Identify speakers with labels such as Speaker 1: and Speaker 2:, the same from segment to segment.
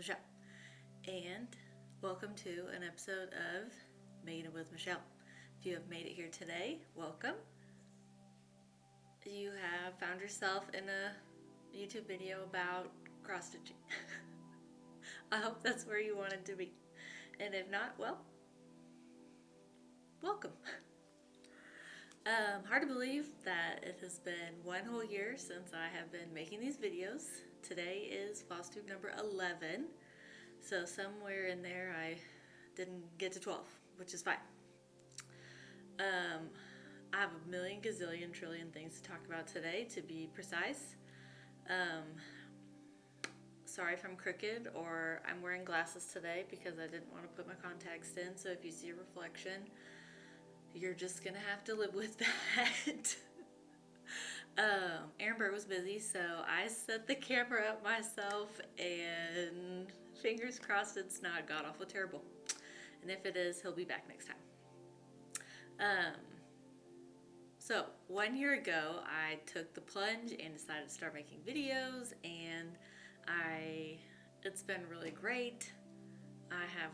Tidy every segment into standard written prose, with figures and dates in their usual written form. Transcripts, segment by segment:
Speaker 1: Michelle, and welcome to an episode of Making It with Michelle. If you have made it here today, welcome. You have found yourself in a YouTube video about cross stitching. I hope that's where you wanted to be, and if not, well, welcome. Hard to believe that it has been one whole year since I have been making these videos. Today is Flosstube number 11, so somewhere in there I didn't get to 12, which is fine. I have a million gazillion trillion things to talk about today, to be precise. Sorry if I'm crooked or I'm wearing glasses today because I didn't want to put my contacts in, so if you see a reflection, you're just gonna have to live with that. Amber was busy, so I set the camera up myself, and fingers crossed it's not god awful terrible. And if it is, he'll be back next time. So 1 year ago, I took the plunge and decided to start making videos, and it's been really great. I have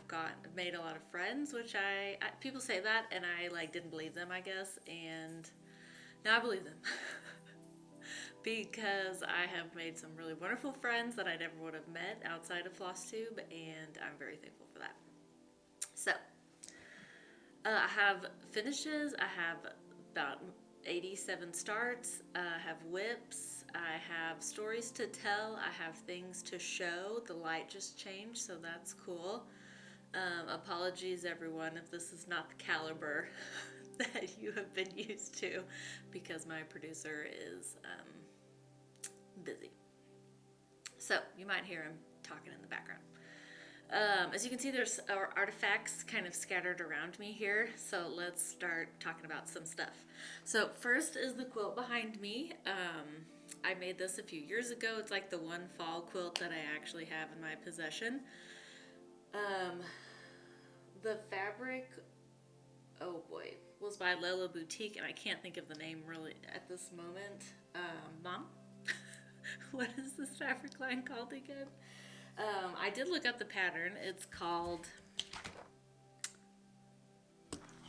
Speaker 1: made a lot of friends, which people say that, and I didn't believe them, I guess, and now I believe them. Because I have made some really wonderful friends that I never would have met outside of Flosstube, and I'm very thankful for that. So, I have finishes, I have about 87 starts, I have whips, I have stories to tell, I have things to show. The light just changed, so that's cool. Apologies everyone if this is not the caliber that you have been used to, because my producer is busy. So you might hear him talking in the background. As you can see, there's artifacts kind of scattered around me here, so let's start talking about some stuff. So first is the quilt behind me. I made this a few years ago. It's like the one fall quilt that I actually have in my possession. The fabric, oh boy, was by Lella Boutique, and I can't think of the name really at this moment. Mom? What is this fabric line called again? I did look up the pattern. It's called,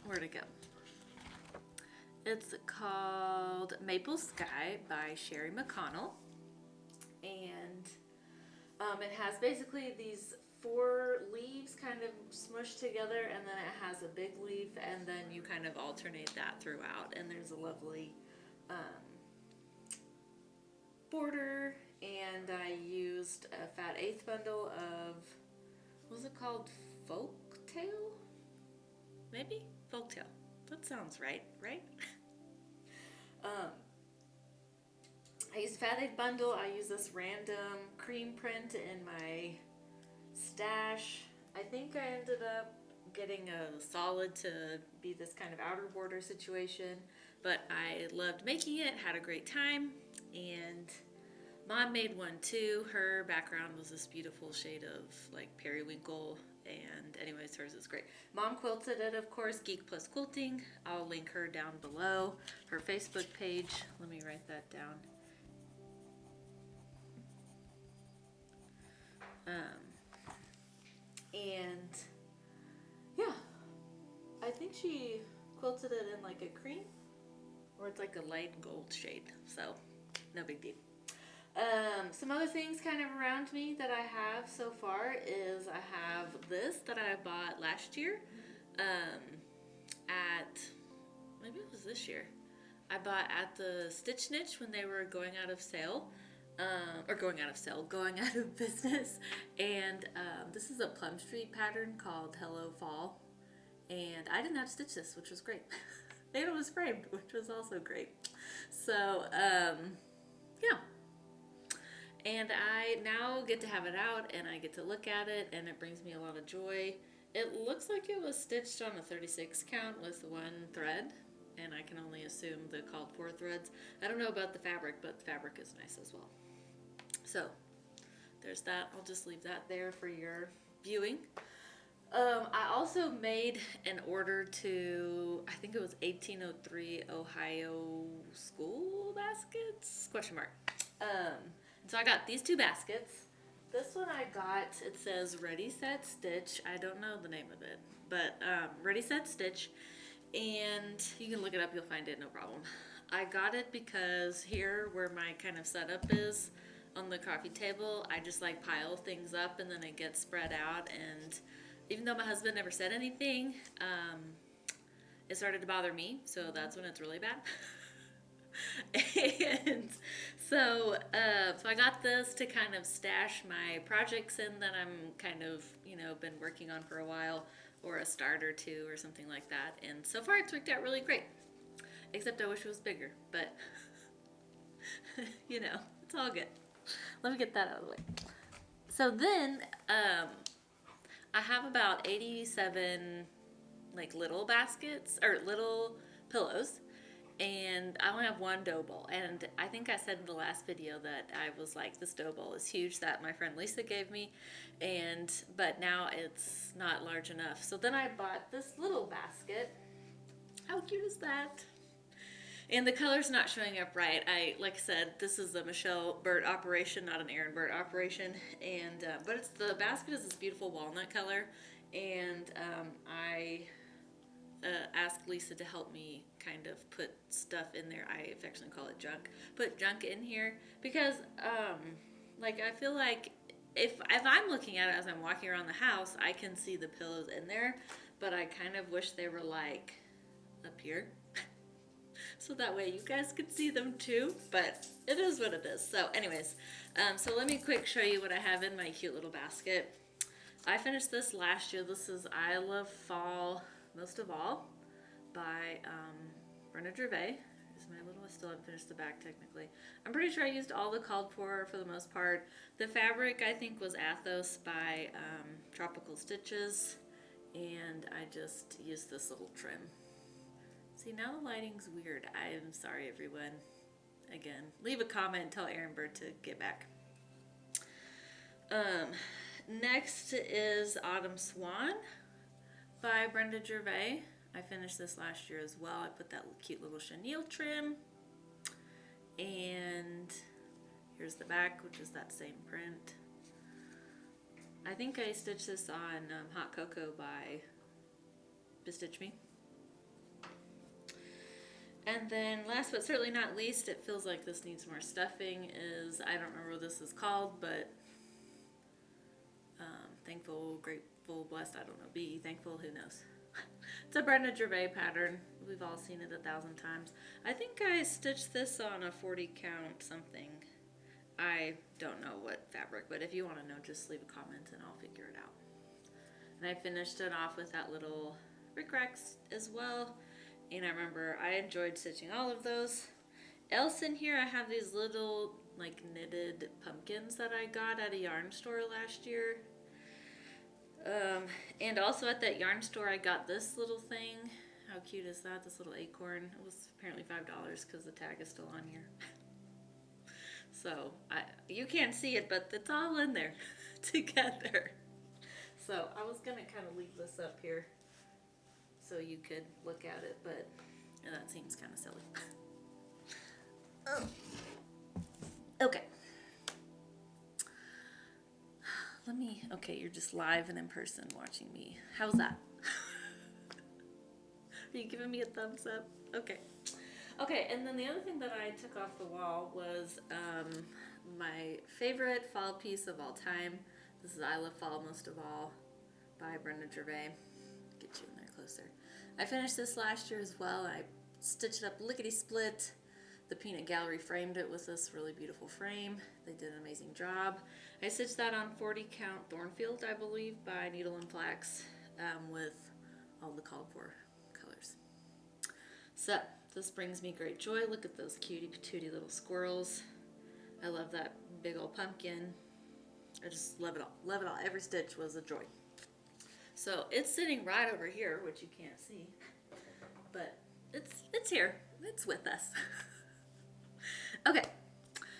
Speaker 1: where'd it go? It's called Maple Sky by Sherry McConnell, and it has basically these 4 leaves kind of smushed together, and then it has a big leaf, and then you kind of alternate that throughout, and there's a lovely border. And I used a fat 1/8 bundle of, what was it called? Folktail? Maybe? Folktail. That sounds right? I used a fat 1/8 bundle. I used this random cream print in my stash. I think I ended up getting a solid to be this kind of outer border situation, but I loved making it, had a great time, and Mom made one too. Her background was this beautiful shade of like periwinkle, and anyways, hers is great. Mom quilted it, of course, Geek Plus Quilting. I'll link her down below. Her Facebook page, let me write that down. And yeah, I think she quilted it in like a cream, or it's like a light gold shade, so no big deal. Some other things kind of around me that I have so far is I have this that I bought last year, maybe it was this year. I bought at the Stitch Niche when they were going out of business, and this is a Plum Street pattern called Hello Fall, and I didn't have to stitch this, which was great. And it was framed, which was also great. So, yeah. And I now get to have it out, and I get to look at it, and it brings me a lot of joy. It looks like it was stitched on a 36 count with 1 thread, and I can only assume they called 4 threads. I don't know about the fabric, but the fabric is nice as well. So there's that. I'll just leave that there for your viewing. I also made an order to, I think it was 1803 Ohio school baskets, question mark. So I got these 2 baskets. This one I got, it says Ready Set Stitch. I don't know the name of it, but Ready Set Stitch, and you can look it up, you'll find it, no problem. I got it because here where my kind of setup is on the coffee table, I just like pile things up and then it gets spread out, and even though my husband never said anything, it started to bother me, so that's when it's really bad. And so I got this to kind of stash my projects in that I'm kind of, been working on for a while, or a start or two or something like that. And so far it's worked out really great. Except I wish it was bigger, but it's all good. Let me get that out of the way. So then I have about 87 like little baskets or little pillows, and I only have one dough bowl. And I think I said in the last video that I was like, this dough bowl is huge that my friend Lisa gave me, but now it's not large enough. So then I bought this little basket. How cute is that? And the color's not showing up right. Like I said, this is a Michelle Burt operation, not an Aaron Burt operation. And but the basket is this beautiful walnut color, and I asked Lisa to help me kind of put stuff in there. I affectionately call it junk. Put junk in here because like I feel like if I'm looking at it as I'm walking around the house, I can see the pillows in there, but I kind of wish they were like up here. So that way you guys could see them too, but it is what it is. So anyways, so let me quick show you what I have in my cute little basket. I finished this last year. This is I Love Fall Most of All by Brenda Gervais. I still haven't finished the back technically. I'm pretty sure I used all the called for the most part. The fabric I think was Athos by Tropical Stitches, and I just used this little trim. See, now the lighting's weird. I am sorry, everyone. Again, leave a comment and tell Aaron Bird to get back. Next is Autumn Swan by Brenda Gervais. I finished this last year as well. I put that cute little chenille trim. And here's the back, which is that same print. I think I stitched this on Hot Cocoa by Bestitch Me. And then last but certainly not least, it feels like this needs more stuffing, is, I don't remember what this is called, but Thankful, Grateful, Blessed, I don't know, be thankful, who knows. It's a Brenda Gervais pattern. We've all seen it 1,000 times. I think I stitched this on a 40 count something. I don't know what fabric, but if you want to know, just leave a comment and I'll figure it out. And I finished it off with that little rickrack as well. And I remember I enjoyed stitching all of those. Else in here I have these little like knitted pumpkins that I got at a yarn store last year. And also at that yarn store I got this little thing. How cute is that? This little acorn. It was apparently $5 because the tag is still on here. So you can't see it, but it's all in there together. So I was gonna kind of leave this up here so you could look at it, but that seems kind of silly. Okay. Okay, you're just live and in person watching me. How's that? Are you giving me a thumbs up? Okay. Okay, and then the other thing that I took off the wall was my favorite fall piece of all time. This is I Love Fall Most of All by Brenda Gervais. Get you in there closer. I finished this last year as well. I stitched it up lickety-split. The Peanut Gallery framed it with this really beautiful frame. They did an amazing job. I stitched that on 40 count Thornfield, I believe, by Needle and Flax with all the called for colors. So this brings me great joy. Look at those cutie patootie little squirrels. I love that big old pumpkin. I just love it all. Love it all. Every stitch was a joy. So it's sitting right over here, which you can't see, but it's here. It's with us. Okay,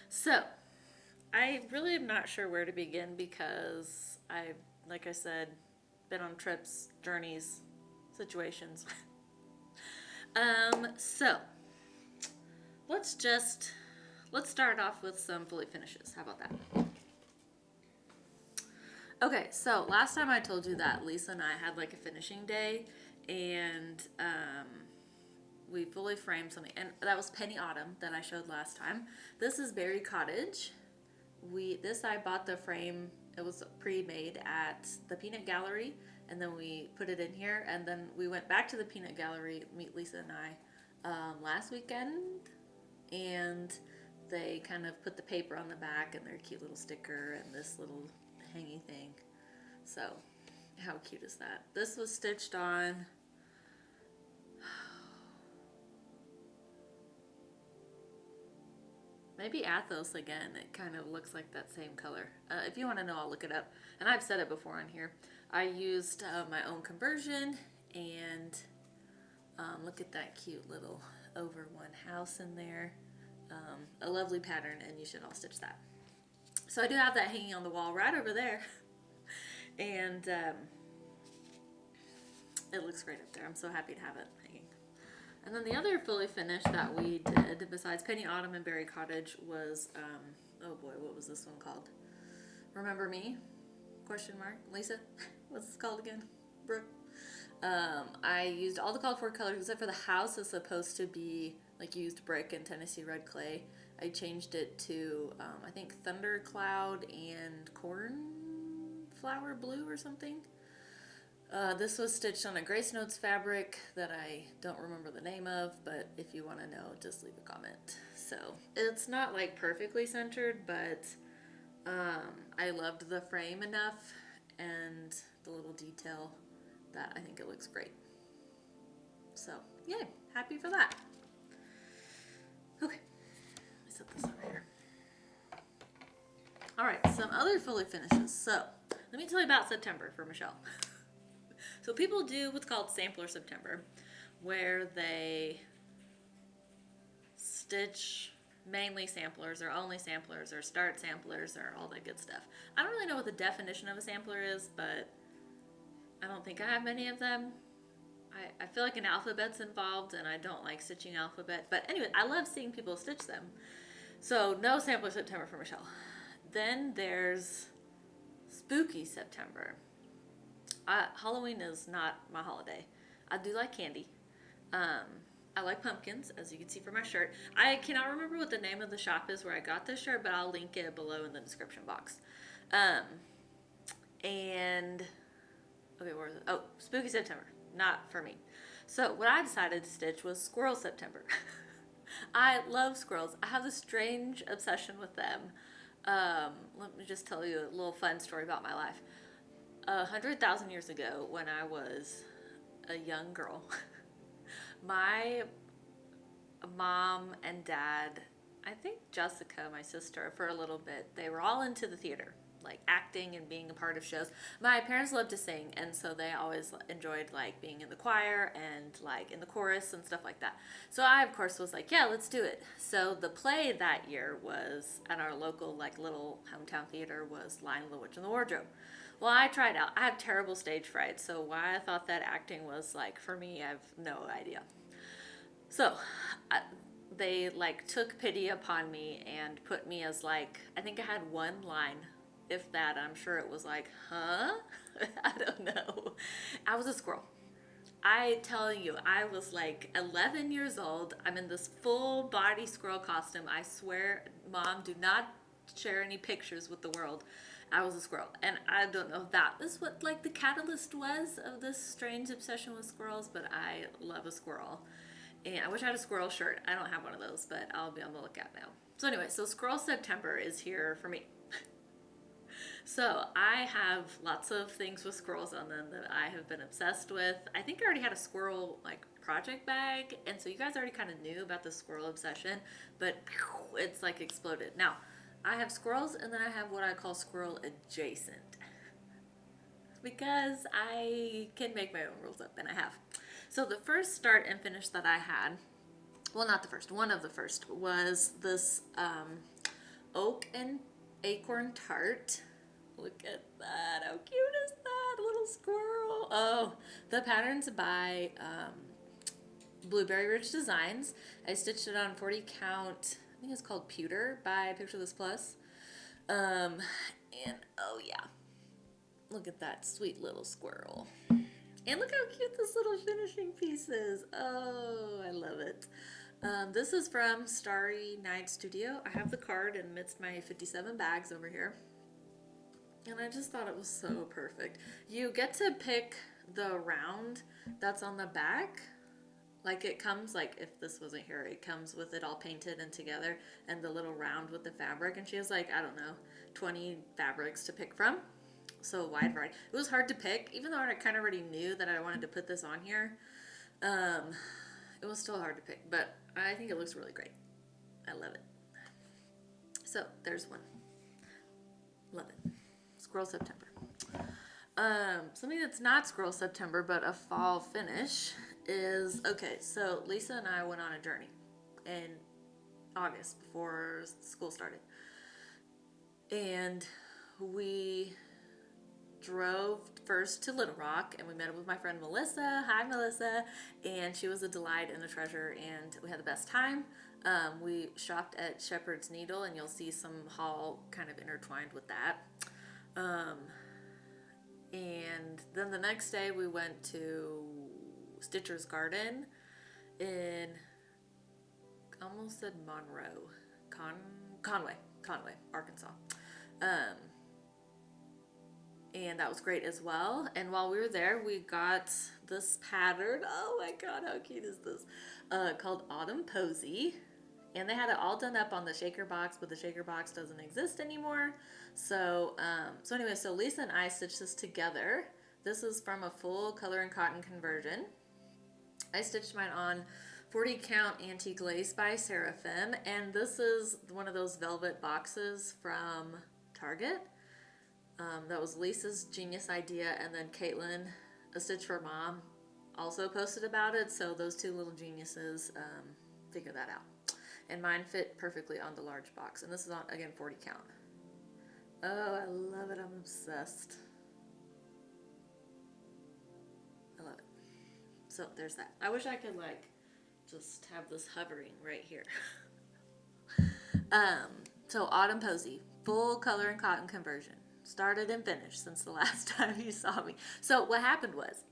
Speaker 1: so I really am not sure where to begin because I've, like I said, been on trips, journeys, situations. So let's start off with some fully finishes. How about that? Okay, so last time I told you that Lisa and I had like a finishing day, and we fully framed something, and that was Penny Autumn that I showed last time. This is Berry Cottage. I bought the frame. It was pre-made at the Peanut Gallery, and then we put it in here, and then we went back to the Peanut Gallery, meet Lisa and I, last weekend, and they kind of put the paper on the back and their cute little sticker and this little hangy thing. So, how cute is that? This was stitched on maybe Athos again. It kind of looks like that same color. If you want to know, I'll look it up. And I've said it before on here. I used my own conversion, and look at that cute little over one house in there. A lovely pattern, and you should all stitch that. So I do have that hanging on the wall right over there. And it looks great up there. I'm so happy to have it hanging. And then the other fully finished that we did, besides Penny Autumn and Berry Cottage, was, oh boy, what was this one called? Remember Me? Question mark. Lisa? What's this called again? Brook? I used all the called for colors except for the house is supposed to be like used brick and Tennessee red clay. I changed it to, I think, Thundercloud and Cornflower Blue or something. This was stitched on a Grace Notes fabric that I don't remember the name of, but if you want to know, just leave a comment. So it's not like perfectly centered, but I loved the frame enough and the little detail that I think it looks great. So yay, happy for that. Okay, let me set this over here. All right, some other fully finishes. So let me tell you about September for Michelle. So people do what's called Sampler September, where they stitch mainly samplers or only samplers or start samplers or all that good stuff. I don't really know what the definition of a sampler is, but I don't think I have many of them. I feel like an alphabet's involved, and I don't like stitching alphabet. But anyway, I love seeing people stitch them. So no Sampler September for Michelle. Then there's Spooky September. Halloween is not my holiday. I do like candy. I like pumpkins, as you can see from my shirt. I cannot remember what the name of the shop is where I got this shirt, but I'll link it below in the description box. And, okay, where is it? Oh, Spooky September. Not for me. So what I decided to stitch was Squirrel September. I love squirrels. I have a strange obsession with them. Let me just tell you a little fun story about my life. 100,000 years ago, when I was a young girl, my mom and dad, I think Jessica, my sister, for a little bit, they were all into the theater, like acting and being a part of shows. My parents loved to sing, and so they always enjoyed like being in the choir and like in the chorus and stuff like that. So I, of course, was like, yeah, let's do it. So the play that year was at our local like little hometown theater was Lion, the Witch, and the Wardrobe. Well, I tried out. I have terrible stage fright, so why I thought that acting was like for me, I have no idea. So they like took pity upon me and put me as like, I think I had one line, if that. I'm sure it was like, huh? I don't know. I was a squirrel. I tell you, I was like 11 years old. I'm in this full body squirrel costume. I swear, Mom, do not share any pictures with the world. I was a squirrel, and I don't know if that is what like the catalyst was of this strange obsession with squirrels, but I love a squirrel. And I wish I had a squirrel shirt. I don't have one of those, but I'll be on the lookout now. So anyway, so Squirrel September is here for me. So I have lots of things with squirrels on them that I have been obsessed with. I think I already had a squirrel like project bag, and so you guys already kind of knew about the squirrel obsession, but it's like exploded. Now, I have squirrels, and then I have what I call squirrel adjacent, because I can make my own rules up, and I have. So the first start and finish that I had, well, not the first, one of the first, was this oak and acorn tart. Look at that. How cute is that little squirrel? Oh, the pattern's by Blueberry Rich Designs. I stitched it on 40 count. I think it's called Pewter by Picture This Plus. And oh yeah, Look at that sweet little squirrel. And look how cute this little finishing piece is. Oh, I love it. This is from Starry Night Studio. I have the card amidst my 57 bags over here. And I just thought it was so perfect. You get to pick the round that's on the back. Like it comes, like if this wasn't here, it comes with it all painted and together and the little round with the fabric. And she has like, I don't know, 20 fabrics to pick from. So a wide variety. It was hard to pick, even though I kind of already knew that I wanted to put this on here. It was still hard to pick, but I think it looks really great. I love it. So there's one. Love it. Squirrel September. Something that's not Squirrel September, but a fall finish is, okay, so Lisa and I went on a journey in August before school started. And we drove first to Little Rock and we met up with my friend Melissa. Hi, Melissa. And she was a delight and a treasure and we had the best time. We shopped at Shepherd's Needle and you'll see some haul kind of intertwined with that. And then the next day we went to Stitcher's Garden in, almost said Monroe, Conway, Arkansas. And that was great as well. And while we were there, we got this pattern. Oh my God, how cute is this? Called Autumn Posy. And they had it all done up on the shaker box, but the shaker box doesn't exist anymore. So, anyway, so Lisa and I stitched this together. This is from a full color and cotton conversion. I stitched mine on 40 count antique lace by Seraphim. And this is one of those velvet boxes from Target. That was Lisa's genius idea, and then Katelyn, A Stitch for Mom, also posted about it, so those two little geniuses figured that out. And mine fit perfectly on the large box, and this is on, again, 40 count. Oh, I love it. I'm obsessed. I love it. So there's that. I wish I could, like, just have this hovering right here. So Autumn Posy, full color and cotton conversion. Started and finished since the last time you saw me. So what happened was,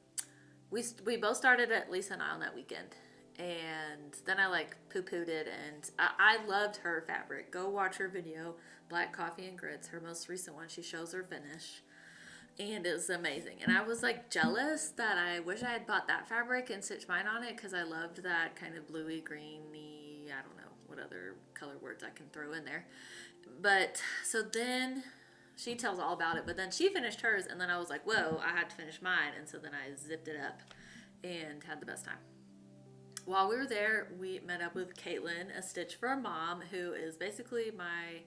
Speaker 1: we both started at Lisa and I on that weekend, and then I like poo-pooed it, and I loved her fabric. Go watch her video, Black Coffee and Grits, her most recent one. She shows her finish, and it's amazing. And I was like jealous that I wish I had bought that fabric and stitched mine on it, because I loved that kind of bluey, greeny, I don't know what other color words I can throw in there. But so then she tells all about it, but then she finished hers, and then I was like, whoa, I had to finish mine, and so then I zipped it up and had the best time. While we were there, we met up with Katelyn, A Stitch for a Mom, who is basically my,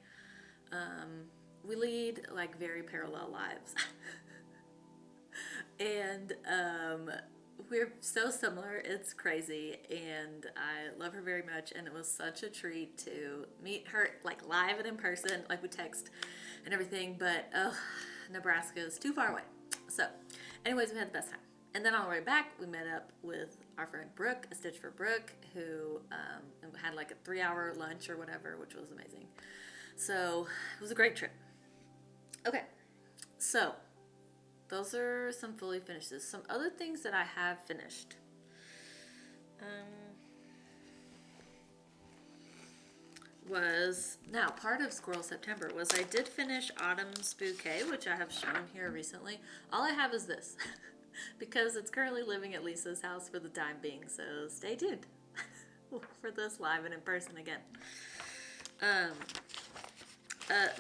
Speaker 1: we lead like very parallel lives. And we're so similar, it's crazy, and I love her very much, and it was such a treat to meet her like live and in person. Like we text and everything, but Nebraska is too far away. So anyways, we had the best time. And then on the way back, we met up with our friend Brook, A Stitch for Brook, who had like a 3-hour lunch or whatever, which was amazing. So it was a great trip. Okay, so those are some fully finishes. Some other things that I have finished. Was now part of Squirrel September was I did finish Autumn's Bouquet, which I have shown here recently. All I have is this because it's currently living at Lisa's house for the time being, so stay tuned for this live and in person again.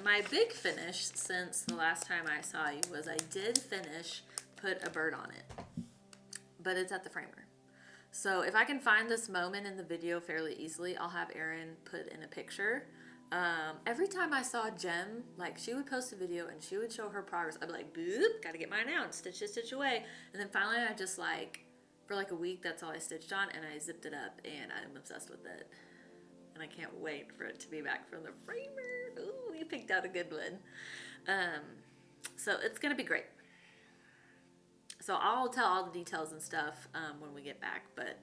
Speaker 1: My big finish since the last time I saw you was I did finish Put a Bird on It, but it's at the framer. So if I can find this moment in the video fairly easily, I'll have Erin put in a picture. Every time I saw Jem, like she would post a video and she would show her progress. I'd be like, boop, gotta get mine out, stitch it, stitch away. And then finally I just like, for like a week, that's all I stitched on, and I zipped it up and I'm obsessed with it. And I can't wait for it to be back from the framer. Ooh, we picked out a good one. So it's gonna be great. So I'll tell all the details and stuff when we get back, but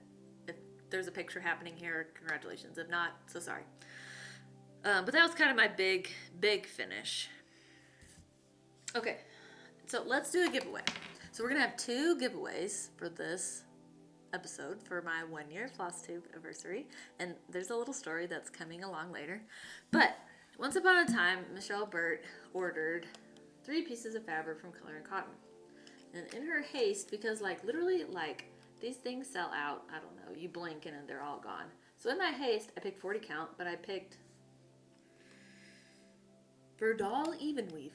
Speaker 1: if there's a picture happening here, congratulations. If not, so sorry. But that was kind of my big finish. Okay, So let's do a giveaway. So we're going to have 2 giveaways for this episode for my 1-year Flosstube anniversary. And there's a little story that's coming along later. But once upon a time, Michelle Burt ordered 3 pieces of fabric from Color and Cotton. And in her haste, because like literally like these things sell out, I don't know, you blink and they're all gone. So in my haste, I picked 40 count, but I picked Verdal even weave.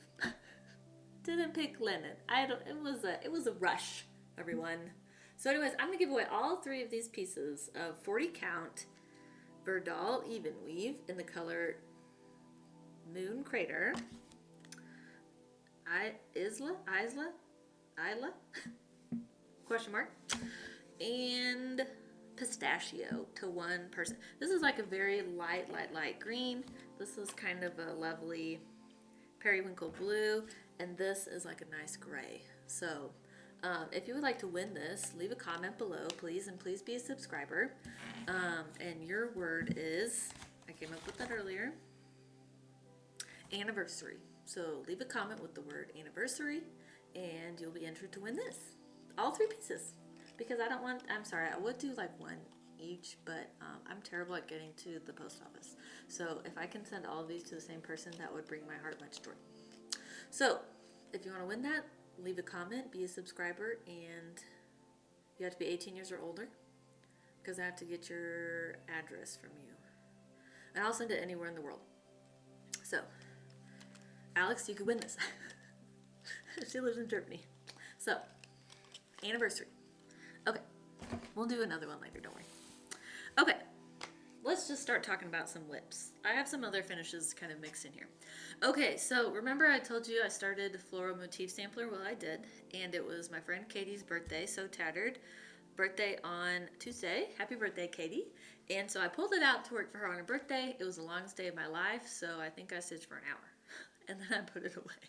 Speaker 1: Didn't pick linen. It was a rush, everyone. So anyways, I'm gonna give away all 3 of these pieces of 40 count Verdal even weave in the color Moon Crater, Isla, question mark, and Pistachio to 1 person. This is like a very light green. This is kind of a lovely periwinkle blue, and this is like a nice gray. So if you would like to win this, leave a comment below, please, and please be a subscriber. And your word is, I came up with that earlier, anniversary. So leave a comment with the word anniversary, and you'll be entered to win this. All 3 pieces. Because I'm sorry, I would do like 1 each, but I'm terrible at getting to the post office. So if I can send all of these to the same person, that would bring my heart much joy. So if you want to win that, leave a comment, be a subscriber, and you have to be 18 years or older, because I have to get your address from you. And I'll send it anywhere in the world. So, Alex, you could win this. She lives in Germany. So, anniversary. Okay, we'll do another one later, don't worry. Okay, let's just start talking about some lips. I have some other finishes kind of mixed in here. Okay, so remember I told you I started Floral Motif Sampler? Well, I did, and it was my friend Katie's birthday, so tattered. Birthday on Tuesday. Happy birthday, Katie. And so I pulled it out to work for her on her birthday. It was the longest day of my life, so I think I stitched for an hour. And then I put it away.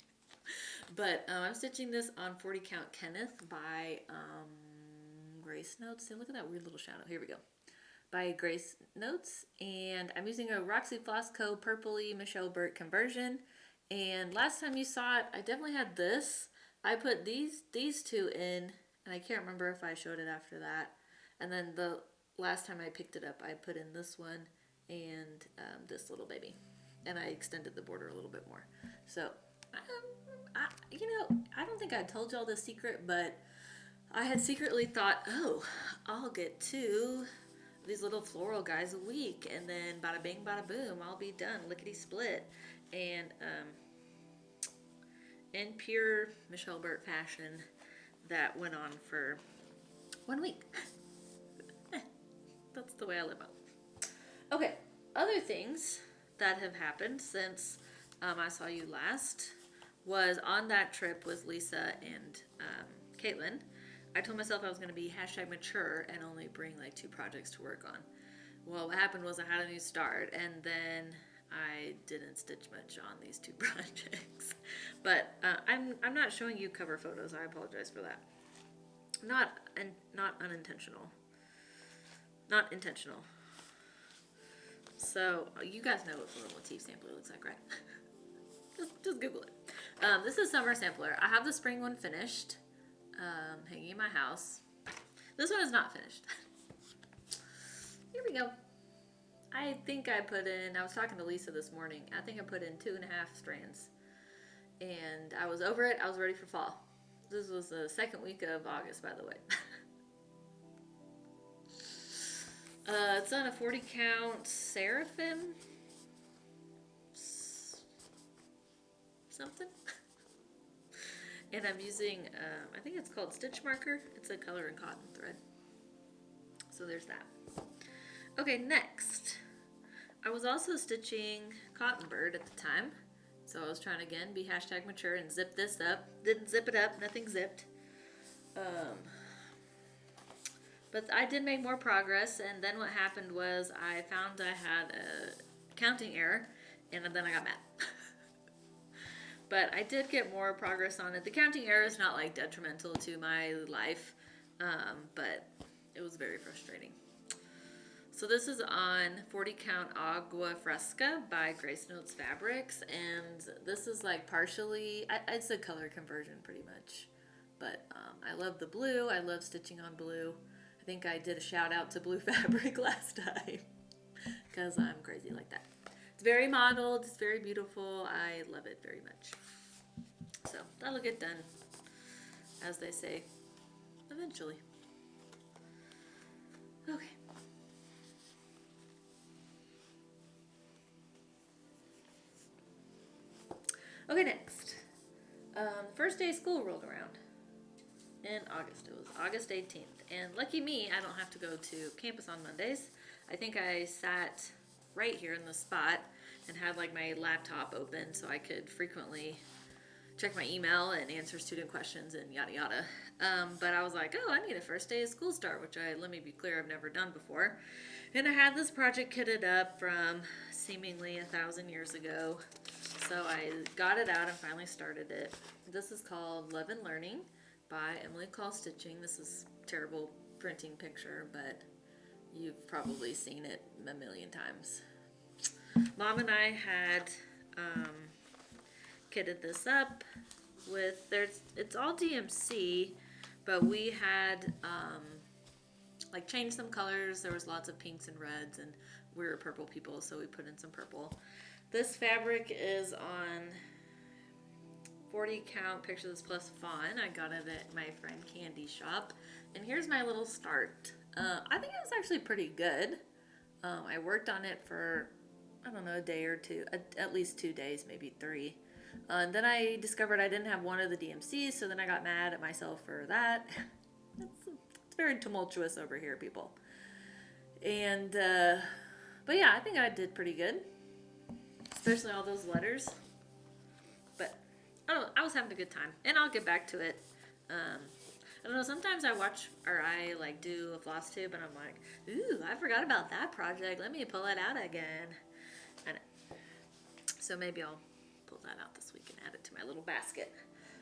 Speaker 1: But I'm stitching this on 40 Count Kenneth by Grace Notes. See, look at that weird little shadow. Here we go. By Grace Notes. And I'm using a Roxy Floss Co. Purpley Michelle Burt conversion. And last time you saw it, I definitely had this. I put these 2 in, and I can't remember if I showed it after that. And then the last time I picked it up, I put in this one and this little baby. And I extended the border a little bit more. So, I don't think I told y'all this secret, but I had secretly thought, oh, I'll get 2 of these little floral guys a week, and then bada bing, bada boom, I'll be done, lickety split. And in pure Michelle Burt fashion, that went on for 1 week. That's the way I live out. Okay, other things that have happened since I saw you last was on that trip with Lisa and Katelyn. I told myself I was going to be #mature and only bring like 2 projects to work on. Well, what happened was I had a new start, and then I didn't stitch much on these 2 projects. But I'm not showing you cover photos. I apologize for that. Not unintentional. Not intentional. So you guys know what Floral Motif Sampler looks like, right? just Google it. This is Summer Sampler. I have the spring one finished, hanging in my house. This one is not finished. Here we go. I think I put in, I was talking to Lisa this morning, I think I put in 2.5 strands. And I was over it, I was ready for fall. This was the 2nd week of August, by the way. It's on a 40 count Seraphim something. And I'm using, I think it's called Stitch Marker. It's a Color and Cotton thread. So there's that. Okay, next. I was also stitching Cotton Bird at the time. So I was trying to, again, be #mature and zip this up. Didn't zip it up, nothing zipped. But I did make more progress, and then what happened was I found I had a counting error, and then I got mad. But I did get more progress on it. The counting error is not like detrimental to my life, but it was very frustrating. So this is on 40 Count Agua Fresca by Grace Notes Fabrics, and this is like partially, it's a color conversion pretty much. But I love the blue. I love stitching on blue. I think I did a shout out to blue fabric last time because I'm crazy like that. It's very modeled. It's very beautiful. I love it very much. So that'll get done, as they say, eventually. Okay. Okay, next. First day of school rolled around in August. It was August 18th. And lucky me, I don't have to go to campus on Mondays. I think I sat right here in the spot and had like my laptop open so I could frequently check my email and answer student questions and yada yada. But I was like, oh, I need a first day of school start, which let me be clear, I've never done before. And I had this project kitted up from seemingly 1,000 years ago. So I got it out and finally started it. This is called Love and Learning by Emily Call Stitching. This is a terrible printing picture, but you've probably seen it a million times. Mom and I had kitted this up with, it's all DMC, but we had like changed some colors. There was lots of pinks and reds, and we were purple people, so we put in some purple. This fabric is on 40 Count Pictures Plus Fawn. I got it at my friend Candy's shop. And here's my little start. I think it was actually pretty good. I worked on it for, I don't know, a day or two, at least 2 days, maybe 3. And then I discovered I didn't have one of the DMCs, so then I got mad at myself for that. It's very tumultuous over here, people. And, but yeah, I think I did pretty good. Especially all those letters. But I don't know, I was having a good time. And I'll get back to it. I don't know, sometimes I watch, or I like do a Flosstube and I'm like, ooh, I forgot about that project. Let me pull it out again. I know. So maybe I'll pull that out this week and add it to my little basket.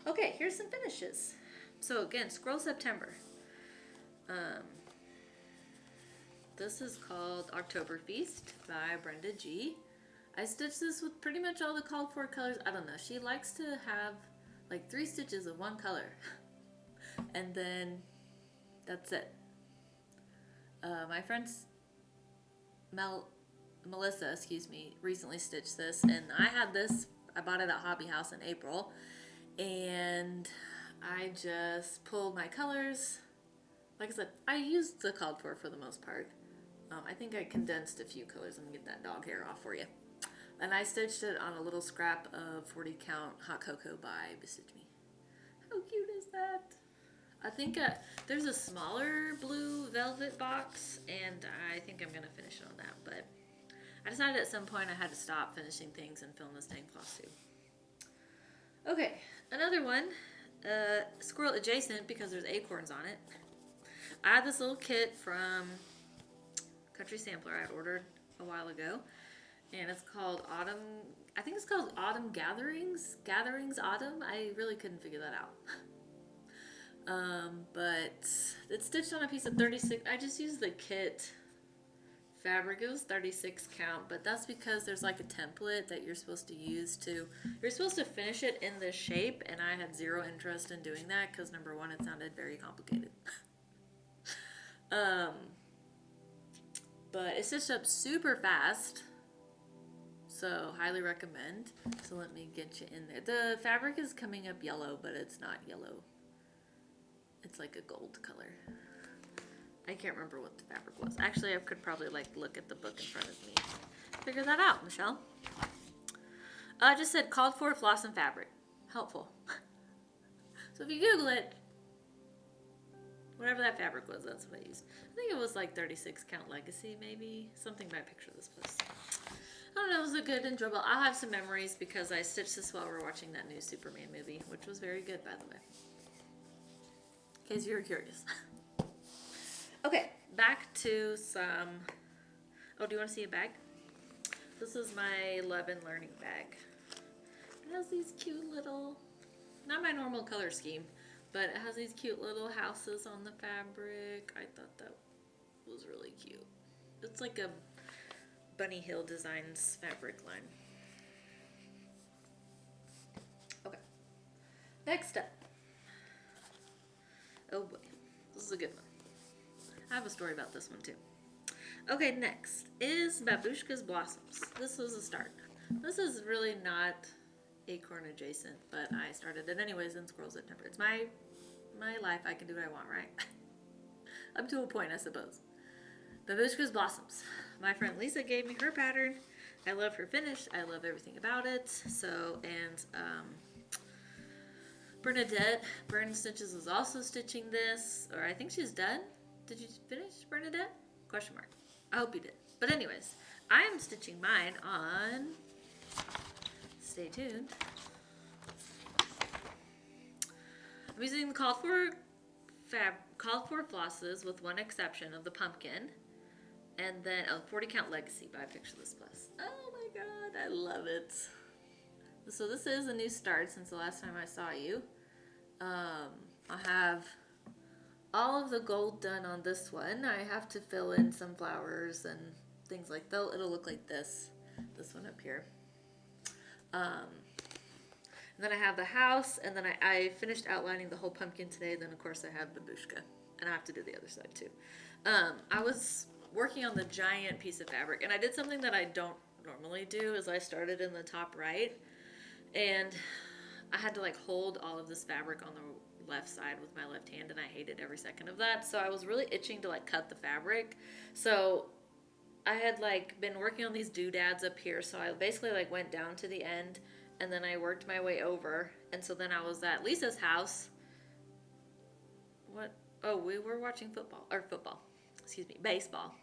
Speaker 1: Okay, here's some finishes. So again, Squirrel September. This is called October Feast by Brenda G. I stitched this with pretty much all the called for colors. I don't know. She likes to have like 3 stitches of one color. And then that's it. My friend Melissa, recently stitched this. And I had this, I bought it at Hobby House in April. And I just pulled my colors. Like I said, I used the called for the most part. I think I condensed a few colors. I'm going to get that dog hair off for you. And I stitched it on a little scrap of 40 Count Hot Cocoa by Bestitch Me. How cute is that? I think there's a smaller blue velvet box, and I think I'm going to finish it on that. But I decided at some point I had to stop finishing things and film this dang Flosstube. Okay, another one, squirrel adjacent because there's acorns on it. I had this little kit from Country Sampler I ordered a while ago. And it's called Autumn, I think it's called Autumn Gatherings Autumn. I really couldn't figure that out. But it's stitched on a piece of 36, I just used the kit fabric. It was 36 count, but that's because there's like a template that you're supposed to use you're supposed to finish it in this shape, and I had 0 interest in doing that because number one, it sounded very complicated. But it stitched up super fast. So highly recommend. So let me get you in there. The fabric is coming up yellow, but it's not yellow. It's like a gold color. I can't remember what the fabric was. Actually, I could probably like look at the book in front of me. Figure that out, Michelle. I just said called for floss and fabric. Helpful. So if you Google it, whatever that fabric was, that's what I used. I think it was like 36 count legacy, maybe. Something by Picture This Place. I don't know, it was a good, enjoyable. I'll have some memories because I stitched this while we were watching that new Superman movie, which was very good, by the way. In case you were curious. Okay, back to some... Oh, do you want to see a bag? This is my Love and Learning bag. It has these cute little... Not my normal color scheme, but it has these cute little houses on the fabric. I thought that was really cute. it's like a Bunny Hill Designs fabric line. Okay. Next up. Oh boy, this is a good one. I have a story about this one too. Okay, next is Babushka's Blossoms. This was a start. This is really not acorn adjacent, but I started it anyways in Squirrel September. It's my life. I can do what I want, right? Up to a point, I suppose. Babushka's Blossoms. My friend Lisa gave me her pattern. I love her finish. I love everything about it. So, and Bernadette, Burn Stitches, is also stitching this, or I think she's done. Did you finish, Bernadette? Question mark. I hope you did. But anyways, I am stitching mine on, stay tuned. I'm using the called for flosses with one exception of the pumpkin. And then, 40 Count Legacy by Picture This Plus. Oh my god, I love it. So this is a new start since the last time I saw you. I have all of the gold done on this one. I have to fill in some flowers and things like that. It'll look like this one up here. And then I have the house, and then I finished outlining the whole pumpkin today. Then of course I have Babushka, and I have to do the other side too. I was working on the giant piece of fabric, and I did something that I don't normally do, is I started in the top right, and I had to like hold all of this fabric on the left side with my left hand, and I hated every second of that. So I was really itching to like cut the fabric. So I had like been working on these doodads up here, so I basically like went down to the end, and then I worked my way over, and so then I was at Lisa's house. What? Oh, we were watching baseball.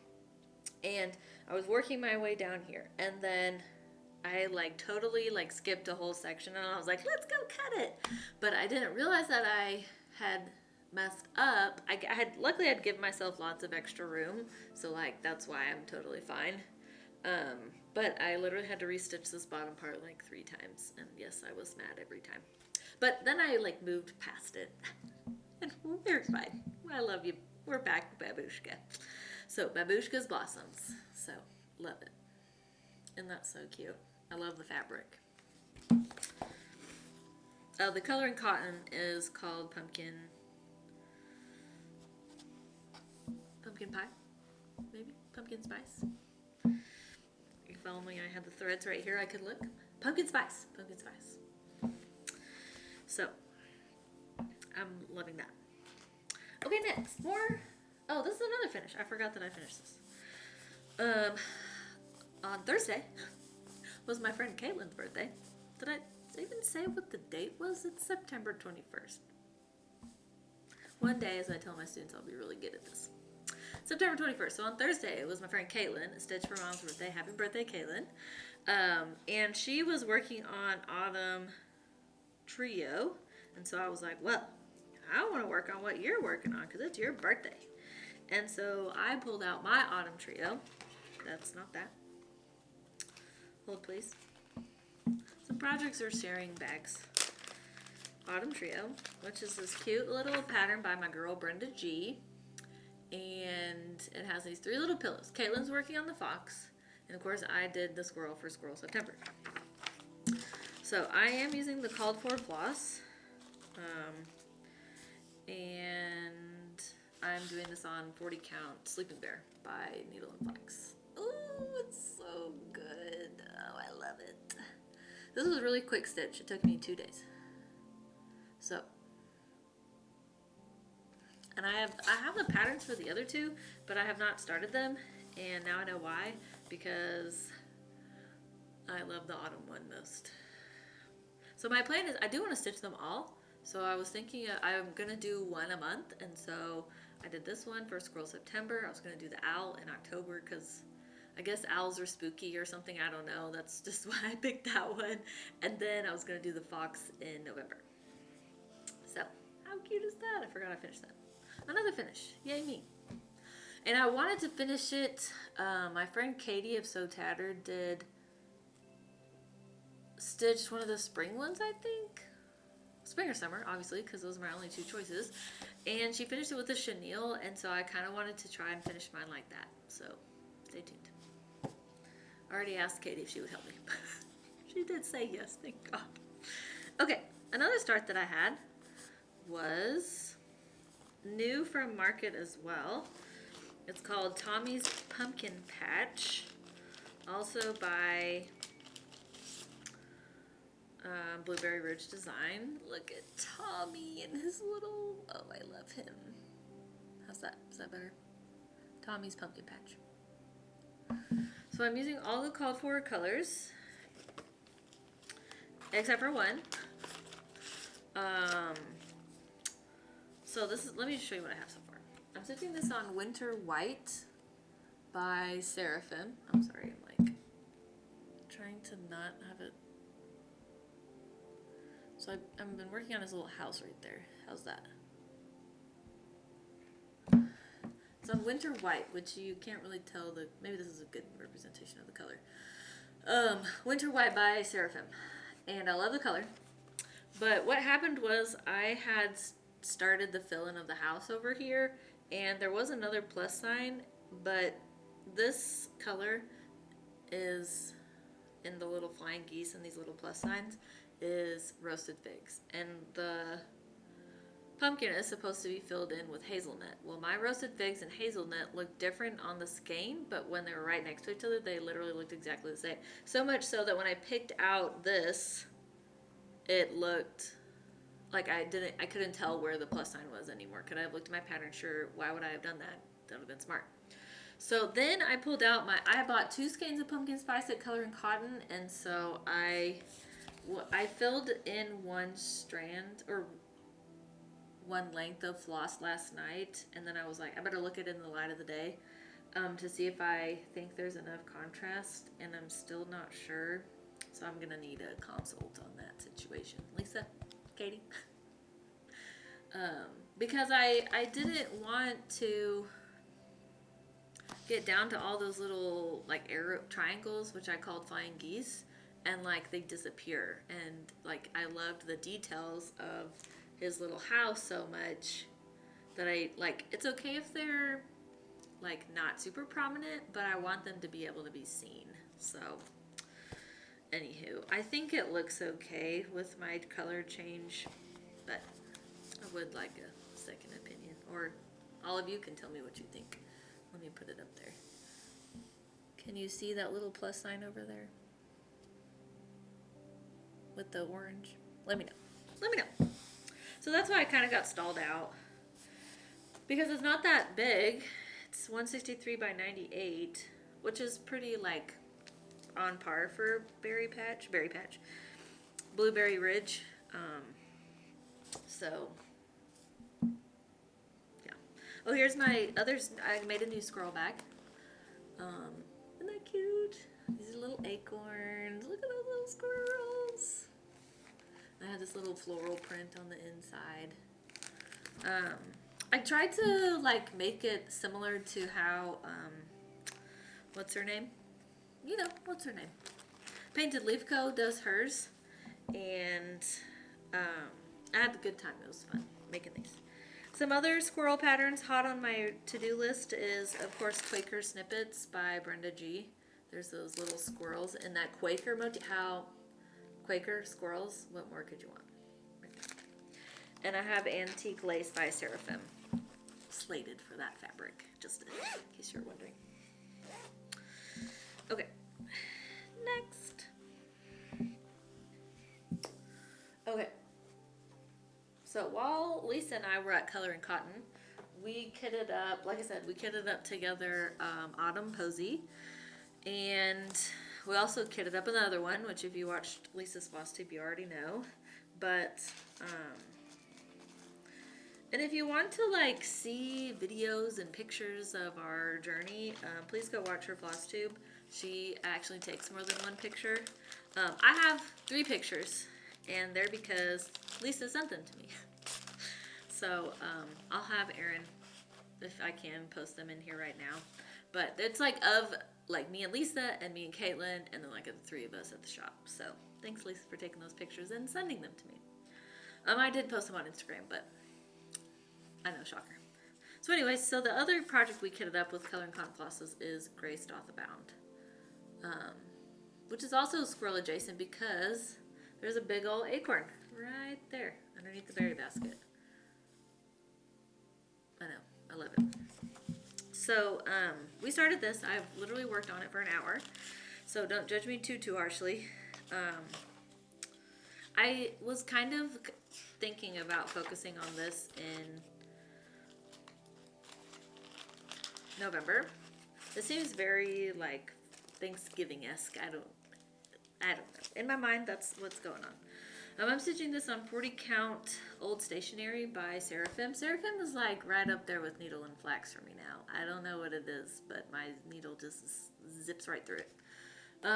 Speaker 1: And I was working my way down here, and then I like totally like skipped a whole section, and I was like, let's go cut it. But I didn't realize that I had messed up. Luckily I'd given myself lots of extra room, so like that's why I'm totally fine. But I literally had to restitch this bottom part like 3 times, and yes, I was mad every time. But then I like moved past it, and we're fine. I love you. We're back, Babushka. So, Babushka's Blossoms. So, love it. And that's so cute. I love the fabric. The color in cotton is called Pumpkin Pie? Maybe? Pumpkin Spice? If only I had the threads right here, I could look. Pumpkin Spice. Pumpkin Spice. So, I'm loving that. Okay, next. More. Oh, this is another finish. I forgot that I finished this. On Thursday was my friend Katelyn's birthday. Did I even say what the date was? It's September 21st. One day, as I tell my students, I'll be really good at this. September 21st. So on Thursday, it was my friend Katelyn, a Stitch for Mom's birthday. Happy birthday, Katelyn. And she was working on Autumn Trio. And so I was like, well, I want to work on what you're working on because it's your birthday. And so I pulled out my Autumn Trio. That's not that. Hold, please. Some projects are sharing bags. Autumn Trio, which is this cute little pattern by my girl Brenda G. And it has these 3 little pillows. Katelyn's working on the fox. And of course I did the squirrel for Squirrel September. So I am using the called for floss. And I'm doing this on 40 Count Sleeping Bear by Needle and Flax. Oh, it's so good. Oh, I love it. This was a really quick stitch. It took me 2 days. So, and I have the patterns for the other 2, but I have not started them, and now I know why, because I love the autumn one most. So my plan is I do want to stitch them all. So I was thinking I'm going to do one a month, and so I did this one for Squirrel September. I was going to do the owl in October because I guess owls are spooky or something. I don't know. That's just why I picked that one. And then I was going to do the fox in November. So how cute is that? I forgot I finished that. Another finish. Yay me. And I wanted to finish it. My friend Katie of So Tattered did stitch one of the spring ones, I think. Spring or summer, obviously, because those are my only 2 choices. And she finished it with a chenille, and so I kind of wanted to try and finish mine like that. So, stay stay tuned. I already asked Katie if she would help me. She did say yes, thank God. Okay, another start that I had was new from Market as well. It's called Tommy's Pumpkin Patch, also by Blueberry Ridge Design. Look at Tommy and his little, oh, I love him. How's that? Is that better? Tommy's Pumpkin Patch. So I'm using all the called for colors, except for one. So this is, let me show you what I have so far. I'm sifting this on Winter White by Seraphim. I'm sorry, I'm like trying to not have it. So I've been working on his little house right there. How's that? It's on Winter White, which you can't really tell the, maybe this is a good representation of the color. Winter White by Seraphim. And I love the color. But what happened was I had started the fill-in of the house over here, and there was another plus sign, but this color is in the little flying geese and these little plus signs is roasted figs, and the pumpkin is supposed to be filled in with hazelnut. Well, my roasted figs and hazelnut look different on the skein, but when they were right next to each other, they literally looked exactly the same. So much so that when I picked out this, it looked like I couldn't tell where the plus sign was anymore. Could I have looked at my pattern? Sure. Why would I have done that? That would have been smart. So then I pulled out I bought 2 skeins of pumpkin spice at Color and Cotton, and so I filled in one strand or one length of floss last night, and then I was like, I better look at it in the light of the day to see if I think there's enough contrast, and I'm still not sure. So I'm gonna need a consult on that situation. Lisa, Katie. Because I didn't want to get down to all those little like arrow triangles, which I called flying geese, and like they disappear. And like I loved the details of his little house so much that I like, it's okay if they're like not super prominent, but I want them to be able to be seen. So anywho, I think it looks okay with my color change, but I would like a second opinion, or all of you can tell me what you think. Let me put it up there. Can you see that little plus sign over there with the orange? Let me know. Let me know. So that's why I kind of got stalled out, because it's not that big. It's 163 by 98, which is pretty like on par for Blueberry Ridge. So yeah. Oh, here's my others. I made a new squirrel bag. Isn't that cute? These are little acorns. Look at those little squirrels. I have this little floral print on the inside. I tried to like make it similar to how what's her name? You know, what's her name? Painted Leaf Co. does hers, and I had a good time. It was fun making these. Some other squirrel patterns hot on my to-do list is, of course, Quaker Snippets by Brenda G. There's those little squirrels in that Quaker motif. How Quaker squirrels, what more could you want? Right there. And I have Antique Lace by Seraphim. Slated for that fabric, just in case you're wondering. Okay, next. Okay, so while Lisa and I were at Color and Cotton, we kitted up, like I said, we kitted up together Autumn Posy, and we also kitted up another one, which if you watched Lisa's Flosstube, you already know, but, and if you want to like see videos and pictures of our journey, please go watch her Flosstube. She actually takes more than one picture. I have 3 pictures, and they're because Lisa sent them to me. So I'll have Erin, if I can, post them in here right now. But it's like of like me and Lisa and me and Katelyn, and then like the 3 of us at the shop. So thanks, Lisa, for taking those pictures and sending them to me. I did post them on Instagram, but I know, shocker. So anyway, so the other project we kitted up with Color and Cotton Flosses is Gray Doth Abound, which is also squirrel adjacent because there's a big old acorn right there underneath the berry basket. I know, I love it. So we started this. I've literally worked on it for an hour, so don't judge me too harshly. I was kind of thinking about focusing on this in November. This seems very like Thanksgiving-esque. I don't know. In my mind, that's what's going on. I'm stitching this on 40 count old stationery by Seraphim. Seraphim is like right up there with needle and flax for me now. I don't know what it is, but my needle just zips right through it.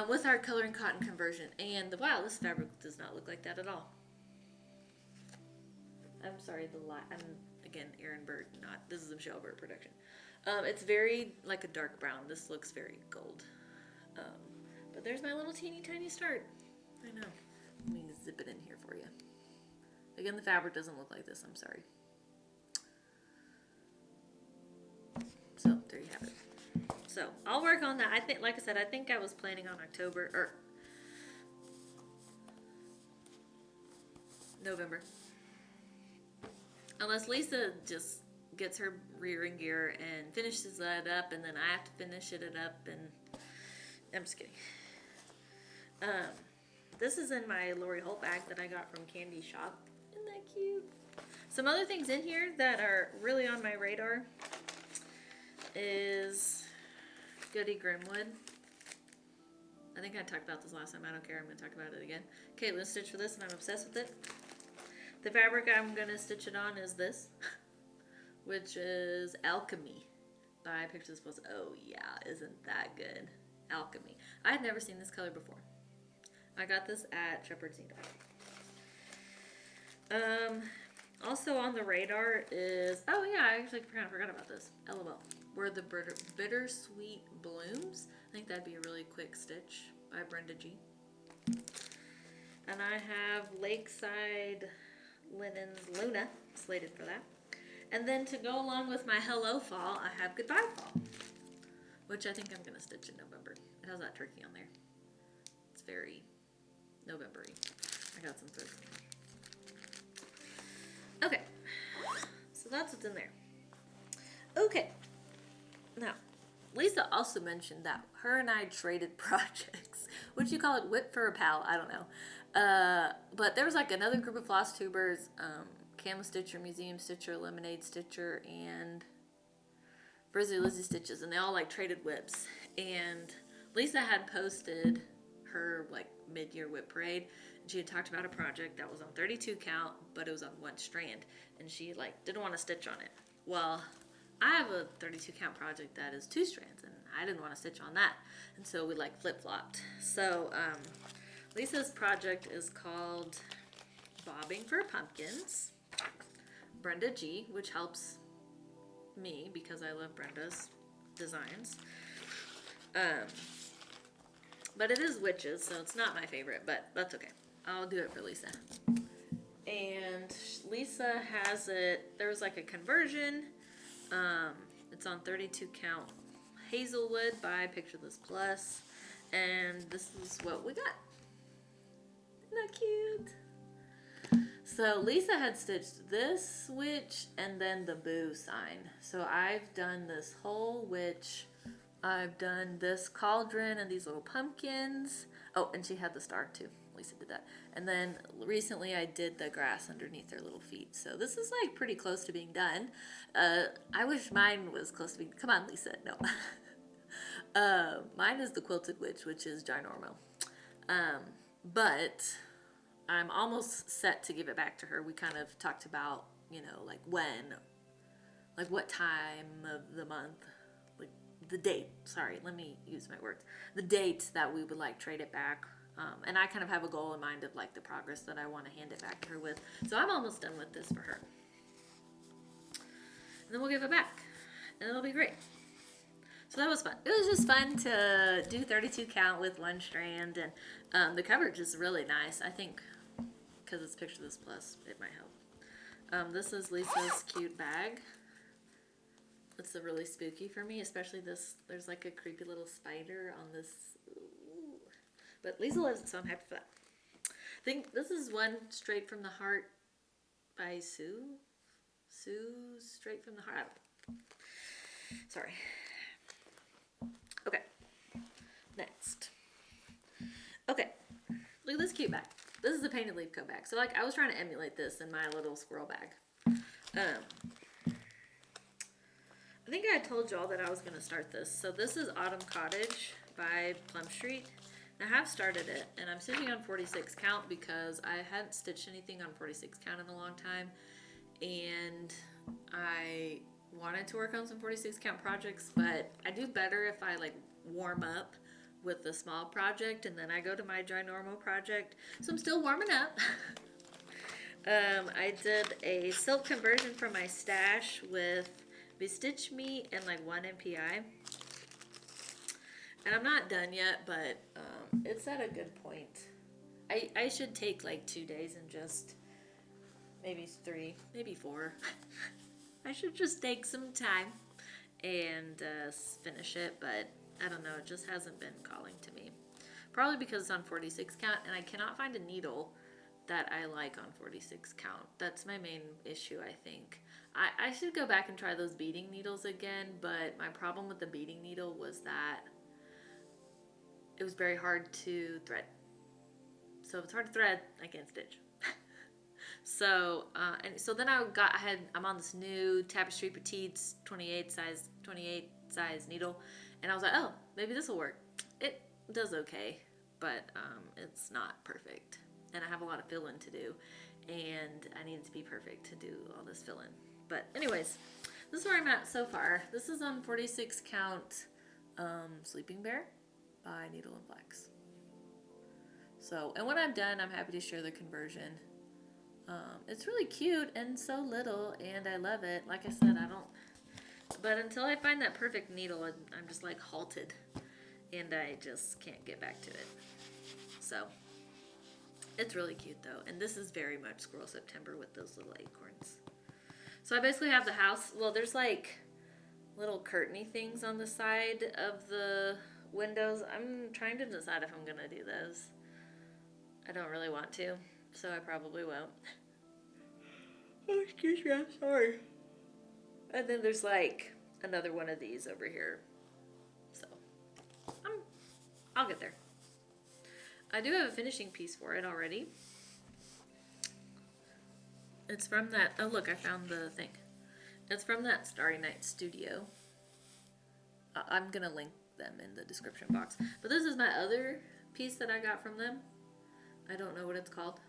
Speaker 1: With our color and cotton conversion. And wow, this fabric does not look like that at all. I'm sorry, I'm again Aaron Bird, this is a Michelle Bird production. It's very like a dark brown. This looks very gold. But there's my little teeny tiny start. I know. Let me zip it in here for you. Again, the fabric doesn't look like this. I'm sorry. So there you have it. So I'll work on that. I think, like I said, I think I was planning on October or November. Unless Lisa just gets her rear in gear and finishes that up, and then I have to finish it up, and I'm just kidding. This is in my Lori Holt bag that I got from Candy Shop. Isn't that cute? Some other things in here that are really on my radar is Goody Grimwood. I think I talked about this last time. I don't care. I'm going to talk about it again. Katelyn stitched for this, and I'm obsessed with it. The fabric I'm going to stitch it on is this, which is Alchemy by Pictures Plus. Oh, yeah. Isn't that good? Alchemy. I had never seen this color before. I got this at Shepherd's Needle. Also on the radar is, oh yeah, I actually kind of forgot about this. LOL. Were the Bittersweet Blooms. I think that'd be a really quick stitch by Brenda G. And I have Lakeside Linens Luna slated for that. And then to go along with my Hello Fall, I have Goodbye Fall, which I think I'm going to stitch in November. It has that turkey on there. It's very November-y. I got some food. Okay, so that's what's in there. Okay, now, Lisa also mentioned that her and I traded projects. Would you call it whip for a pal? I don't know. But there was like another group of Flosstubers, Cam Stitcher, Museum Stitcher, Lemonade Stitcher, and Brizzy Lizzie Stitches, and they all like traded whips. And Lisa had posted her like mid-year whip parade, and she had talked about a project that was on 32 count, but it was on one strand, and she like didn't want to stitch on it. Well, I have a 32 count project that is 2 strands, and I didn't want to stitch on that, and so we like flip-flopped. So Lisa's project is called Bobbing for Pumpkins, Brenda G, which helps me because I love Brenda's designs. But it is witches, so it's not my favorite, but that's okay. I'll do it for Lisa. And Lisa has it, there was like a conversion. It's on 32 count Hazelwood by Picture This Plus. And this is what we got. Isn't that cute? So Lisa had stitched this witch and then the boo sign. So I've done this whole witch. I've done this cauldron and these little pumpkins. Oh, and she had the star too. Lisa did that. And then recently I did the grass underneath their little feet. So this is like pretty close to being done. I wish mine was close to being, come on Lisa, no. Mine is the quilted witch, which is ginormo. But I'm almost set to give it back to her. We kind of talked about, you know, like when, like what time of the month, like the date, sorry, let me use my words. The date that we would like trade it back. And I kind of have a goal in mind of like the progress that I want to hand it back to her with. So I'm almost done with this for her. And then we'll give it back. And it'll be great. So that was fun. It was just fun to do 32 count with one strand. And the coverage is really nice. I think because it's Picture This Plus, it might help. This is Lisa's cute bag. It's really spooky for me, especially this. There's like a creepy little spider on this. Ooh. But Lisa loves it, so I'm happy for that. I think this is one Straight from the Heart by Sue. Sue, Straight from the Heart. Sorry. Okay. Next. Okay. Look at this cute bag. This is a painted leaf coat bag. So like I was trying to emulate this in my little squirrel bag. I think I told y'all that I was going to start this. So this is Autumn Cottage by Plum Street. I have started it, and I'm stitching on 46 count because I hadn't stitched anything on 46 count in a long time, and I wanted to work on some 46 count projects, but I do better if I like warm up with the small project and then I go to my ginormal project. So I'm still warming up. I did a silk conversion from my stash with Bestitch Me and like 1 MPI. And I'm not done yet, but it's at a good point. I should take like 2 days and just, maybe 3, maybe 4. I should just take some time and finish it, but I don't know, it just hasn't been calling to me. Probably because it's on 46 count, and I cannot find a needle that I like on 46 count. That's my main issue, I think. I should go back and try those beading needles again, but my problem with the beading needle was that it was very hard to thread. So if it's hard to thread, I can't stitch. So then I'm on this new Tapestry Petites 28 size needle, and I was like, oh, maybe this will work. It does okay, but it's not perfect, and I have a lot of fill-in to do, and I need it to be perfect to do all this fill-in. But anyways, this is where I'm at so far. This is on 46 count Sleeping Bear by Needle and Flax. So, and when I'm done, I'm happy to share the conversion. It's really cute and so little, and I love it. Like I said, but until I find that perfect needle, I'm just like halted, and I just can't get back to it. So, it's really cute though, and this is very much Squirrel September with those little acorns. So I basically have the house, well, there's like little curtainy things on the side of the windows. I'm trying to decide if I'm gonna do those. I don't really want to, so I probably won't. Oh, excuse me, I'm sorry. And then there's like another one of these over here. So I'll get there. I do have a finishing piece for it already. It's from that, oh look, I found the thing. It's from that Starry Night studio. I'm gonna link them in the description box. But this is my other piece that I got from them. I don't know what it's called.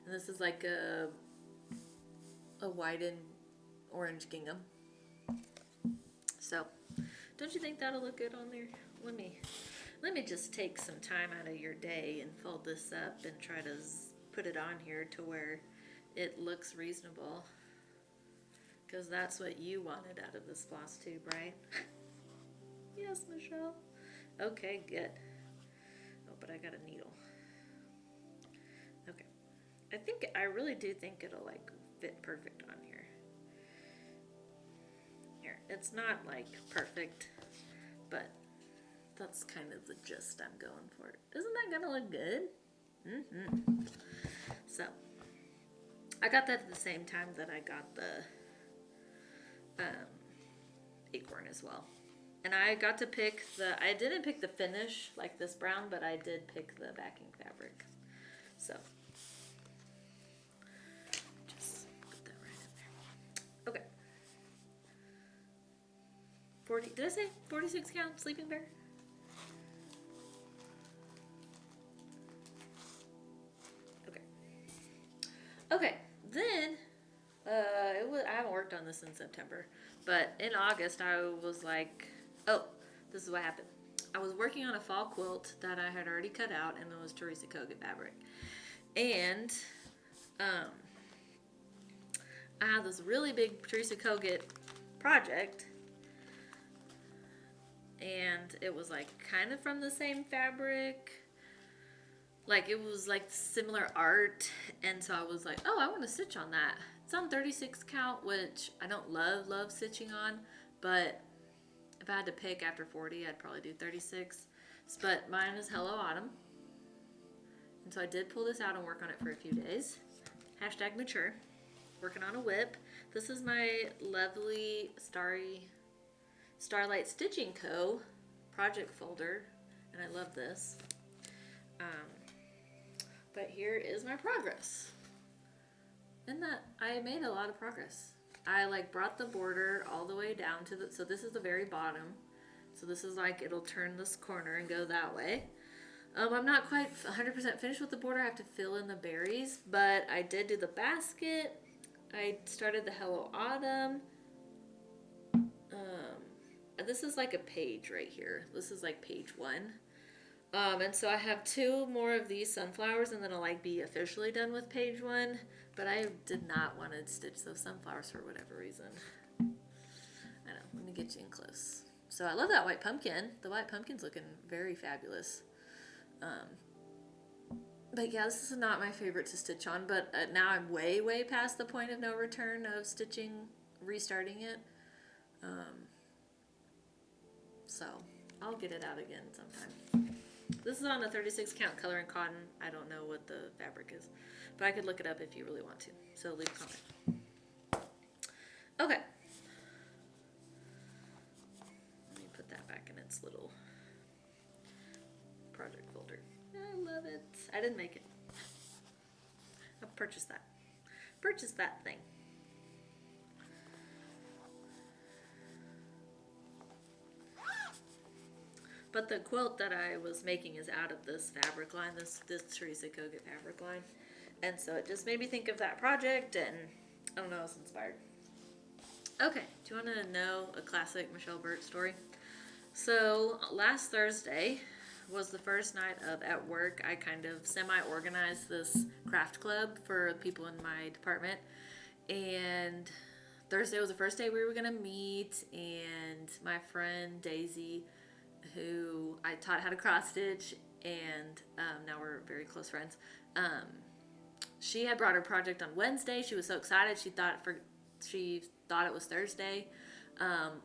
Speaker 1: And this is like a white and orange gingham. So, don't you think that'll look good on there? Let me just take some time out of your day and fold this up and try to put it on here to where it looks reasonable. Because that's what you wanted out of this Flosstube, right? Yes, Michelle. Okay, good. Oh, but I got a needle. Okay. I really do think it'll like fit perfect on here. Here, it's not like perfect, but that's kind of the gist I'm going for. Isn't that gonna look good? Mm-hmm. So, I got that at the same time that I got the acorn as well. And I got to pick I didn't pick the finish like this brown, but I did pick the backing fabric. So, just put that right in there. Okay. 40, did I say 46 count Sleeping Bear? Okay. Okay, then, I haven't worked on this in September, but in August I was like, oh, this is what happened. I was working on a fall quilt that I had already cut out, and it was Teresa Kogut fabric. And I had this really big Teresa Kogut project, and it was like kind of from the same fabric. Like it was like similar art, and so I was like, oh, I want to stitch on that. It's on 36 count, which I don't love stitching on, but if I had to pick after 40, I'd probably do 36. But mine is Hello Autumn. And so I did pull this out and work on it for a few days. Hashtag mature. Working on a whip. This is my lovely Starlight Stitching Co. project folder. And I love this. But here is my progress. And that I made a lot of progress. I like brought the border all the way down to the, so this is the very bottom. So this is like, it'll turn this corner and go that way. I'm not quite 100% finished with the border. I have to fill in the berries, but I did do the basket. I started the Hello Autumn. This is like a page right here. This is like page 1. And so I have 2 more of these sunflowers, and then I'll like be officially done with page 1. But I did not want to stitch those sunflowers for whatever reason. I know. Let me get you in close. So I love that white pumpkin. The white pumpkin's looking very fabulous. But yeah, this is not my favorite to stitch on. But now I'm way, way past the point of no return of stitching, restarting it. So I'll get it out again sometime. This is on a 36 count color and cotton. I don't know what the fabric is, but I could look it up if you really want to. So leave a comment. Okay. Let me put that back in its little project folder. I love it. I didn't make it. I purchased that. Purchased that thing. But the quilt that I was making is out of this fabric line, this Teresa Kogut fabric line. And so it just made me think of that project, and I don't know, I was inspired. Okay, do you want to know a classic Michelle Burt story? So last Thursday was the first night of at work. I kind of semi-organized this craft club for people in my department. And Thursday was the first day we were going to meet, and my friend Daisy, who I taught how to cross stitch, and now we're very close friends. She had brought her project on Wednesday. She was so excited. She thought it was Thursday.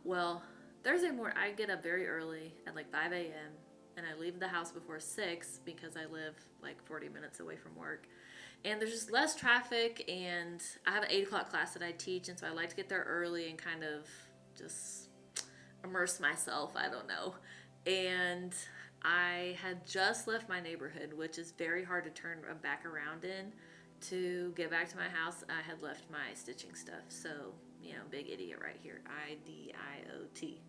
Speaker 1: Well, Thursday morning I get up very early at like 5 a.m. and I leave the house before 6 because I live like 40 minutes away from work. And there's just less traffic, and I have an 8 o'clock class that I teach, and so I like to get there early and kind of just immerse myself. I don't know. And I had just left my neighborhood, which is very hard to turn back around in to get back to my house. I had left my stitching stuff. So, you know, big idiot right here. IDIOT.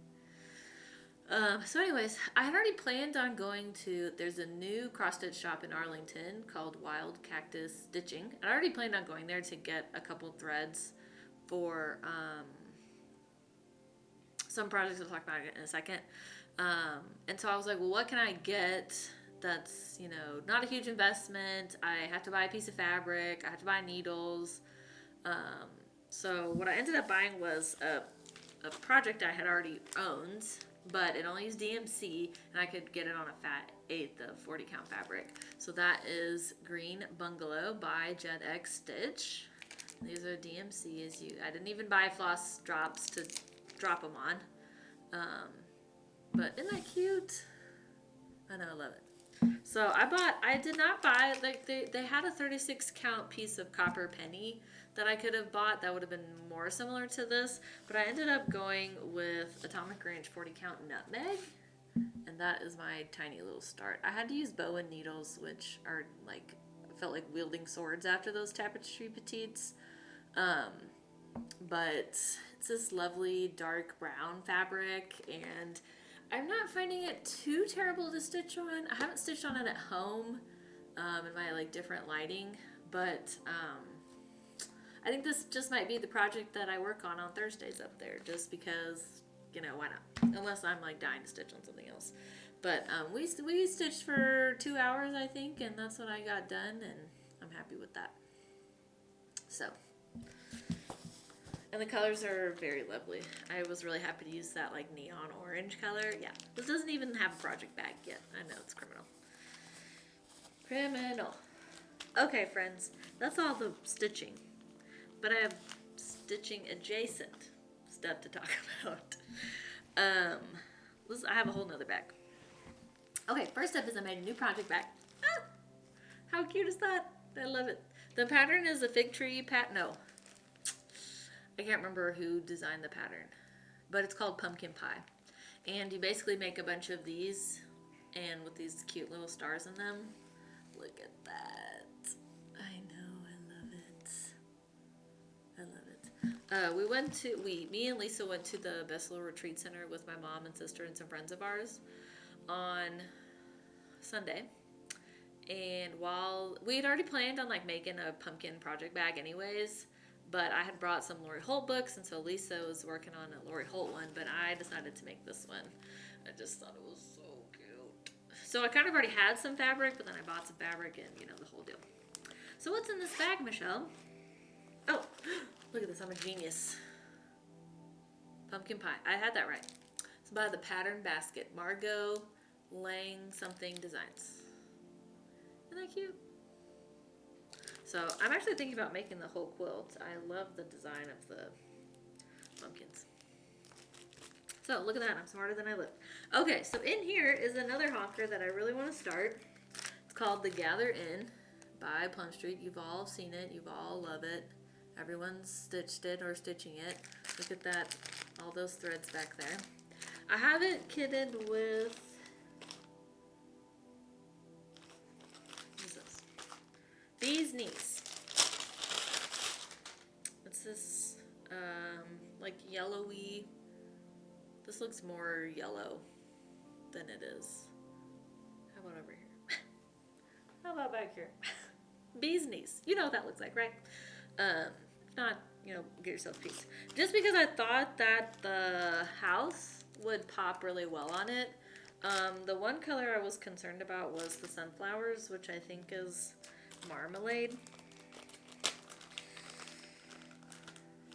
Speaker 1: So anyways, I had already planned on going to, there's a new cross stitch shop in Arlington called Wild Cactus Stitching. I already planned on going there to get a couple threads for some projects I'll talk about in a second. And so I was like, well, what can I get that's, you know, not a huge investment? I have to buy a piece of fabric. I have to buy needles. So what I ended up buying was a project I had already owned, but it only used DMC, and I could get it on a fat 1/8 of 40 count fabric. So that is Green Bungalow by Jed X Stitch. These are DMC. I didn't even buy floss drops to drop them on. But isn't that cute? I know, I love it. So I did not buy, like they had a 36 count piece of copper penny that I could have bought that would have been more similar to this, but I ended up going with Atomic Range 40 count nutmeg, and that is my tiny little start. I had to use bow needles, which are like, felt like wielding swords after those tapestry petites. But it's this lovely dark brown fabric, and I'm not finding it too terrible to stitch on. I haven't stitched on it at home in my like different lighting, but I think this just might be the project that I work on Thursdays up there, just because, you know, why not? Unless I'm like dying to stitch on something else. But we stitched for 2 hours, I think, and that's what I got done, and I'm happy with that. So. And the colors are very lovely. I was really happy to use that like neon orange color. Yeah, this doesn't even have a project bag yet. I know, it's criminal. Criminal. Okay, friends, that's all the stitching. But I have stitching adjacent stuff to talk about. I have a whole nother bag. Okay, first up is I made a new project bag. Ah, how cute is that? I love it. The pattern is a fig tree no. I can't remember who designed the pattern, but it's called Pumpkin Pie. And you basically make a bunch of these, and with these cute little stars in them. Look at that. I know, I love it. I love it. Me and Lisa went to the Best Little Retreat Center with my mom and sister and some friends of ours on Sunday. And while we had already planned on like making a pumpkin project bag anyways, but I had brought some Lori Holt books, and so Lisa was working on a Lori Holt one, but I decided to make this one. I just thought it was so cute. So I kind of already had some fabric, but then I bought some fabric and, you know, the whole deal. So what's in this bag, Michelle? Oh, look at this. I'm a genius. Pumpkin pie. I had that right. It's by the Pattern Basket. Margot Lang something designs. Isn't that cute? So I'm actually thinking about making the whole quilt. I love the design of the pumpkins. So look at that. I'm smarter than I look. Okay, so in here is another honker that I really want to start. It's called The Gather In by Plum Street. You've all seen it. You've all love it. Everyone's stitched it or stitching it. Look at that. All those threads back there. I have it kitted with... Bee's Knees. It's this like yellowy. This looks more yellow than it is. How about over here? How about back here? Bee's Knees. You know what that looks like, right? If not, you know, get yourself a piece. Just because I thought that the house would pop really well on it. The one color I was concerned about was the sunflowers, which I think is marmalade,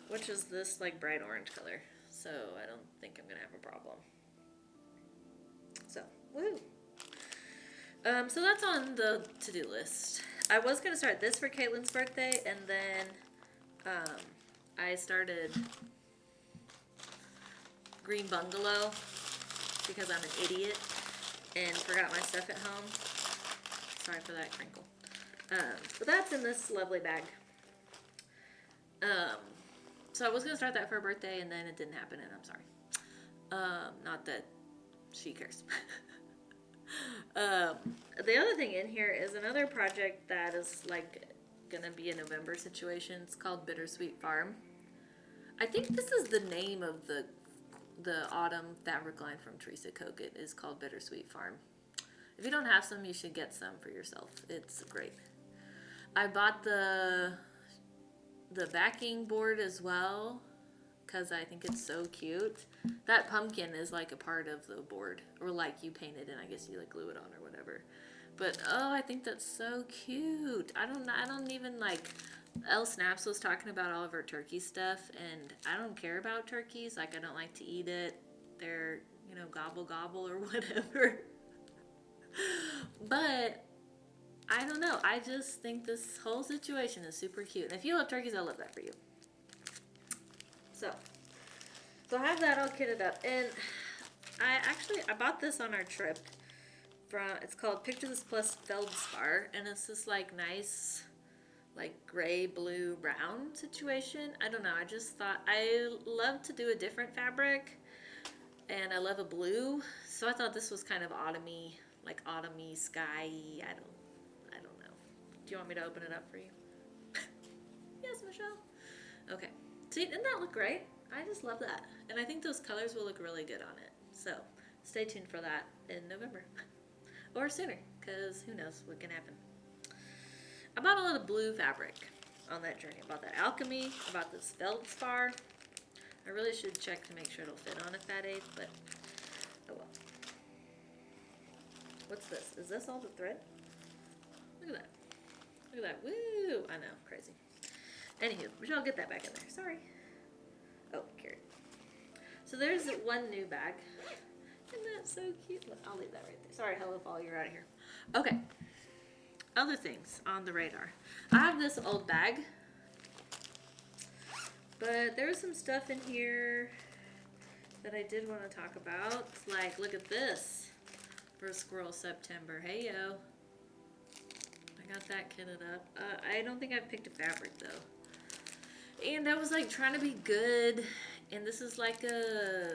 Speaker 1: which is this like bright orange color, so I don't think I'm gonna have a problem. So woo. So that's on the to-do list. I was gonna start this for Katelyn's birthday, and then I started Green Bungalow because I'm an idiot and forgot my stuff at home. Sorry for that crinkle. But that's in this lovely bag. So I was going to start that for her birthday, and then it didn't happen, and I'm sorry. Not that she cares. The other thing in here is another project that is like going to be a November situation. It's called Bittersweet Farm. I think this is the name of the autumn fabric line from Teresa Kogut is called Bittersweet Farm. If you don't have some, you should get some for yourself. It's great. I bought the backing board as well because I think it's so cute. That pumpkin is like a part of the board, or like you painted and I guess you like glue it on or whatever. But oh, I think that's so cute. I don't even like. Elle Snaps was talking about all of her turkey stuff, and I don't care about turkeys. Like I don't like to eat it. They're, you know, gobble gobble or whatever. But I don't know. I just think this whole situation is super cute. And if you love turkeys, I love that for you. So I have that all kitted up. And I bought this on our trip. It's called Picture This Plus Feldspar. And it's this like nice like gray, blue, brown situation. I don't know. I just thought I love to do a different fabric. And I love a blue. So I thought this was kind of autumny. Like autumny, sky-y, I don't know. Do you want me to open it up for you? Yes, Michelle. Okay. See, didn't that look great? I just love that. And I think those colors will look really good on it. So stay tuned for that in November. Or sooner, because who knows what can happen. I bought a lot of blue fabric on that journey. I bought that Alchemy. I bought this Feldspar. I really should check to make sure it'll fit on a fat 8, but oh well. What's this? Is this all the thread? Look at that. Look at that. Woo! I know. Crazy. Anywho, Michelle, get that back in there. Sorry. Oh, carrot. So there's one new bag. Isn't that so cute? Look, I'll leave that right there. Sorry, Hello Fall, you're out of here. Okay. Other things on the radar. I have this old bag. But there's some stuff in here that I did want to talk about. Like, look at this for Squirrel September. Hey, yo. I got that kitted up. I don't think I've picked a fabric, though. And I was, like, trying to be good. And this is like a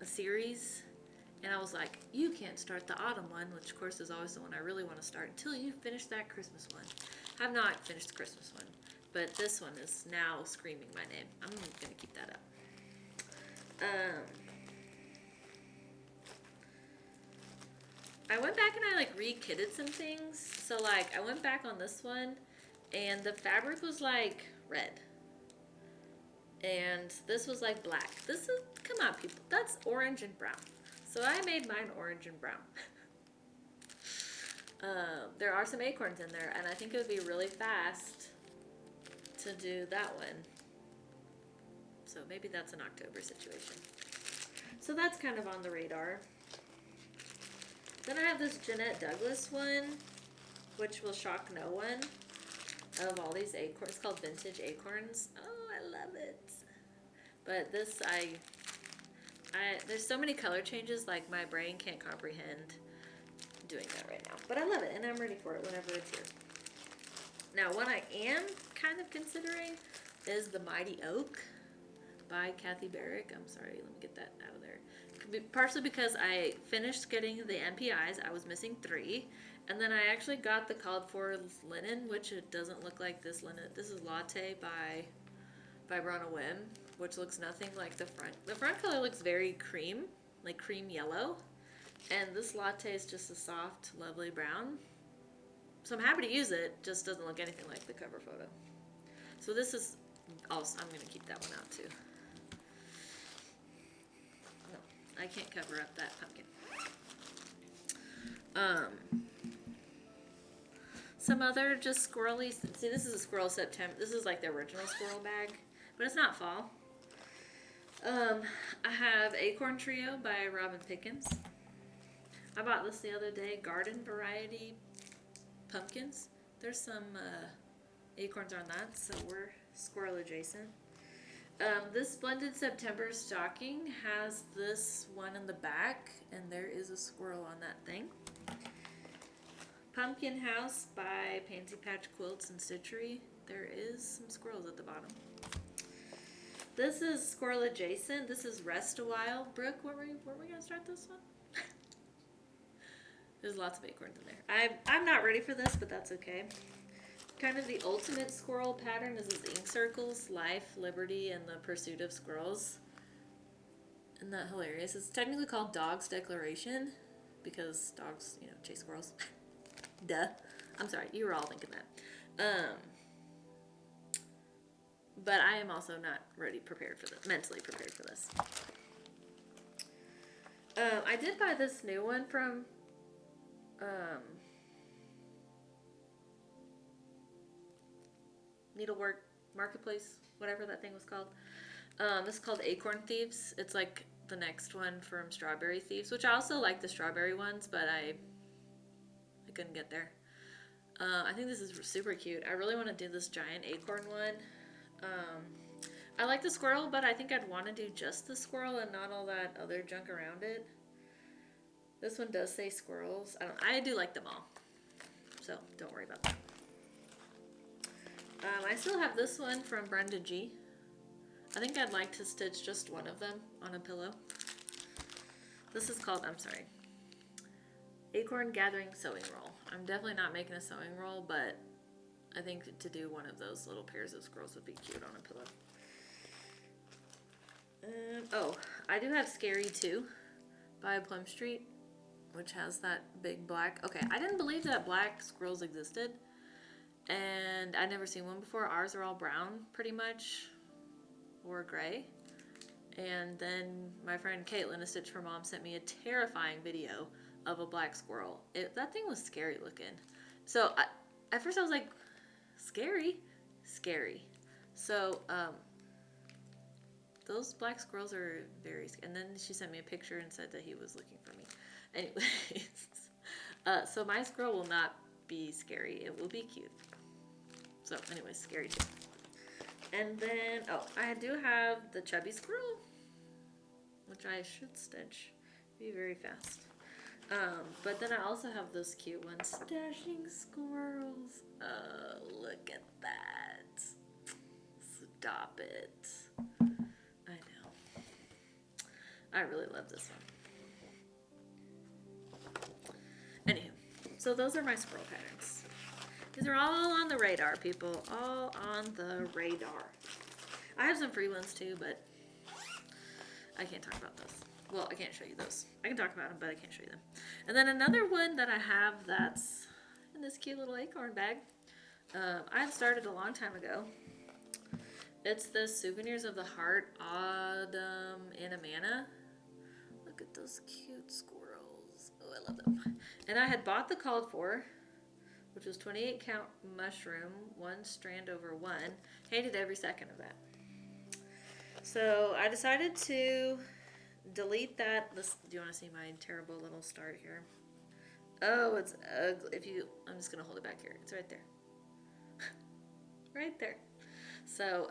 Speaker 1: series. And I was like, you can't start the autumn one, which, of course, is always the one I really want to start until you finish that Christmas one. I have not finished the Christmas one. But this one is now screaming my name. I'm going to keep that up. I went back and I like re-kitted some things. So like I went back on this one and the fabric was like red. And this was like black. This is, come on people, that's orange and brown. So I made mine orange and brown. There are some acorns in there and I think it would be really fast to do that one. So maybe that's an October situation. So that's kind of on the radar. Then I have this Jeanette Douglas one, which will shock no one, of all these acorns. It's called Vintage Acorns. Oh, I love it. But this, there's so many color changes, like my brain can't comprehend doing that right now. But I love it, and I'm ready for it whenever it's here. Now, one I am kind of considering is the Mighty Oak by Kathy Barrick. I'm sorry, let me get that out of there. Partially because I finished getting the MPIs. I was missing 3. And then I actually got the called for linen, which it doesn't look like this linen. This is Latte by Brana Whim, which looks nothing like the front. The front color looks very cream, like cream yellow. And this Latte is just a soft, lovely brown. So I'm happy to use it, just doesn't look anything like the cover photo. So this is also, I'm going to keep that one out too. No, I can't cover up that pumpkin. Some other just squirrely, see this is a Squirrel September, this is like the original squirrel bag, but it's not fall. I have Acorn Trio by Robin Pickens. I bought this the other day, garden variety pumpkins. There's some acorns on that, so we're squirrel adjacent. This Blended September stocking has this one in the back, and there is a squirrel on that thing. Pumpkin House by Pansy Patch Quilts and Stitchery. There is some squirrels at the bottom. This is squirrel adjacent. This is Rest a While. Brook, were we gonna start this one? There's lots of acorns in there. I'm not ready for this, but that's okay. Kind of the ultimate squirrel pattern is this ink circles, life, liberty, and the pursuit of squirrels. Isn't that hilarious? It's technically called Dog's Declaration because dogs, you know, chase squirrels. Duh. I'm sorry, you were all thinking that. But I am also not prepared for this, mentally prepared for this. I did buy this new one from Needlework Marketplace, whatever that thing was called. This is called Acorn Thieves. It's like the next one from Strawberry Thieves, which I also like the strawberry ones, but I couldn't get there. I think this is super cute. I really want to do this giant acorn one. I like the squirrel, but I think I'd want to do just the squirrel and not all that other junk around it. This one does say squirrels. I do like them all, so don't worry about that. I still have this one from Brenda G. I think I'd like to stitch just one of them on a pillow. This is called, I'm sorry, Acorn Gathering Sewing Roll. I'm definitely not making a sewing roll, but I think to do one of those little pairs of squirrels would be cute on a pillow. Oh, I do have Scary Too by Plum Street, which has that big black. Okay, I didn't believe that black squirrels existed, and I'd never seen one before. Ours are all brown, pretty much, or gray. And then my friend Katelyn, a Stitch for Mom, sent me a terrifying video of a black squirrel. That thing was scary looking. So at first I was like, scary? Scary. So those black squirrels are very scary. And then she sent me a picture and said that he was looking for me. Anyways, so my squirrel will not be scary. It will be cute. So anyway, scary too. And then, oh, I do have the chubby squirrel, which I should stitch. Be very fast. But then I also have those cute ones. Dashing squirrels. Oh, look at that. Stop it. I know. I really love this one. Anywho, so those are my squirrel patterns. These are all on the radar, people. All on the radar. I have some free ones too, but I can't talk about those. Well, I can't show you those. I can talk about them, but I can't show you them. And then another one that I have that's in this cute little acorn bag. I started a long time ago. It's the Souvenirs of the Heart Autumn Anamana. Look at those cute squirrels. Oh, I love them. And I had bought the called for, which was 28 count mushroom, 1 strand over 1. Hated every second of that. So I decided to delete that. Do you want to see my terrible little start here? Oh, it's ugly. I'm just gonna hold it back here. It's right there. Right there. So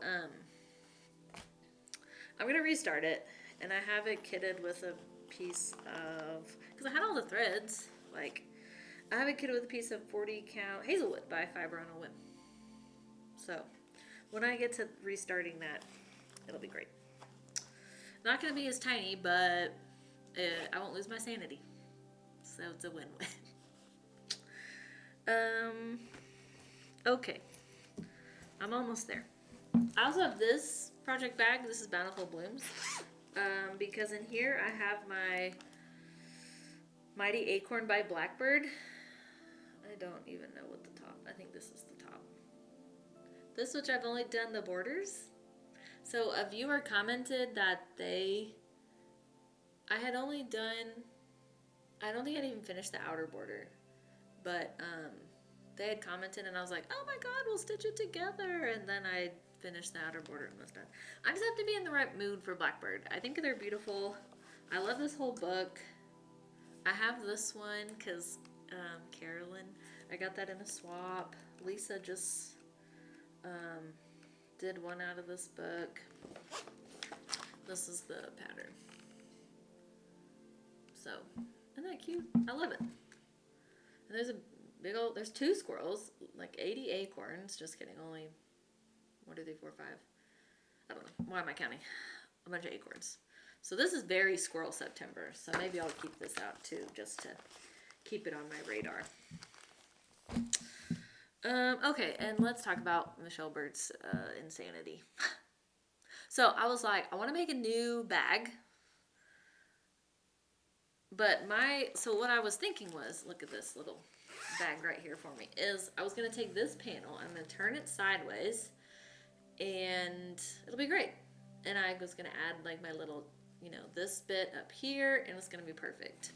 Speaker 1: I'm gonna restart it, and I have it kitted with a piece of, because I had all the threads. Like, I have it kitted with a piece of 40 count Hazelwood by Fiber on a Whim. So when I get to restarting that, it'll be great. Not going to be as tiny, but I won't lose my sanity. So it's a win-win. Okay. I'm almost there. I also have this project bag. This is Bountiful Blooms. Because in here I have my Mighty Acorn by Blackbird. I don't even know what the top. I think this is the top. This, which I've only done the borders. So a viewer commented that I had only done, I don't think I'd even finished the outer border, but they had commented and I was like, oh my god, we'll stitch it together. And then I finished the outer border and was done. I just have to be in the right mood for Blackbird. I think they're beautiful. I love this whole book. I have this one because Katelyn, I got that in a swap. Lisa just did one out of this book. This is the pattern. So, isn't that cute? I love it. And there's a big old, there's 2 squirrels, like 80 acorns. Just kidding, only 1, 2, 3, 4, 5. I don't know. Why am I counting? A bunch of acorns. So this is very Squirrel September. So maybe I'll keep this out too, just to keep it on my radar. Okay, and let's talk about Michelle Bird's insanity. So I was like, I want to make a new bag. But so what I was thinking was, look at this little bag right here for me, is I was going to take this panel, I'm going to turn it sideways, and it'll be great. And I was going to add like my little, this bit up here, and it's going to be perfect.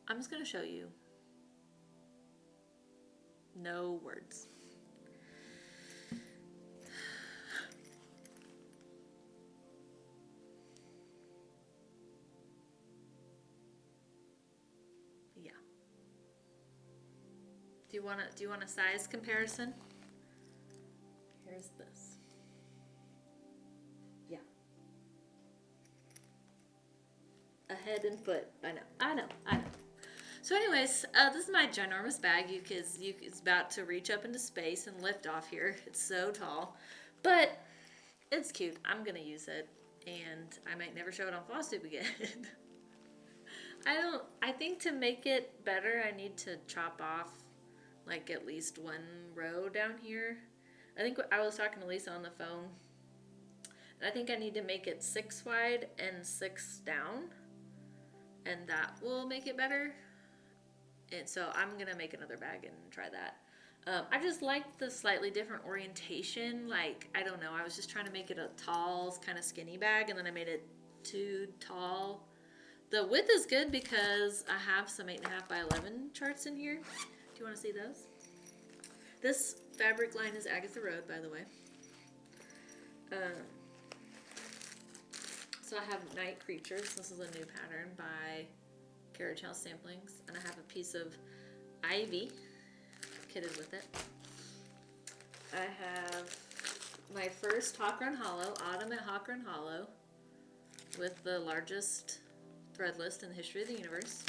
Speaker 1: I'm just going to show you. No words. Yeah. Do you want a size comparison? Here's this. Yeah. A head and foot. I know. So anyways, this is my ginormous bag. It's about to reach up into space and lift off here. It's so tall, but it's cute. I'm gonna use it, and I might never show it on Flosstube again. I think to make it better, I need to chop off like at least 1 row down here. I think I was talking to Lisa on the phone, and I think I need to make it 6 wide and 6 down, and that will make it better. And so I'm going to make another bag and try that. I just like the slightly different orientation. Like, I don't know, I was just trying to make it a tall, kind of skinny bag, and then I made it too tall. The width is good because I have some 8.5 by 11 charts in here. Do you want to see those? This fabric line is Agatha Road, by the way. So I have Night Creatures. This is a new pattern by carriage house samplings, and I have a piece of ivy kitted with it. I have my first Hawk Run Hollow, Autumn at Hawk Run Hollow, with the largest thread list in the history of the universe.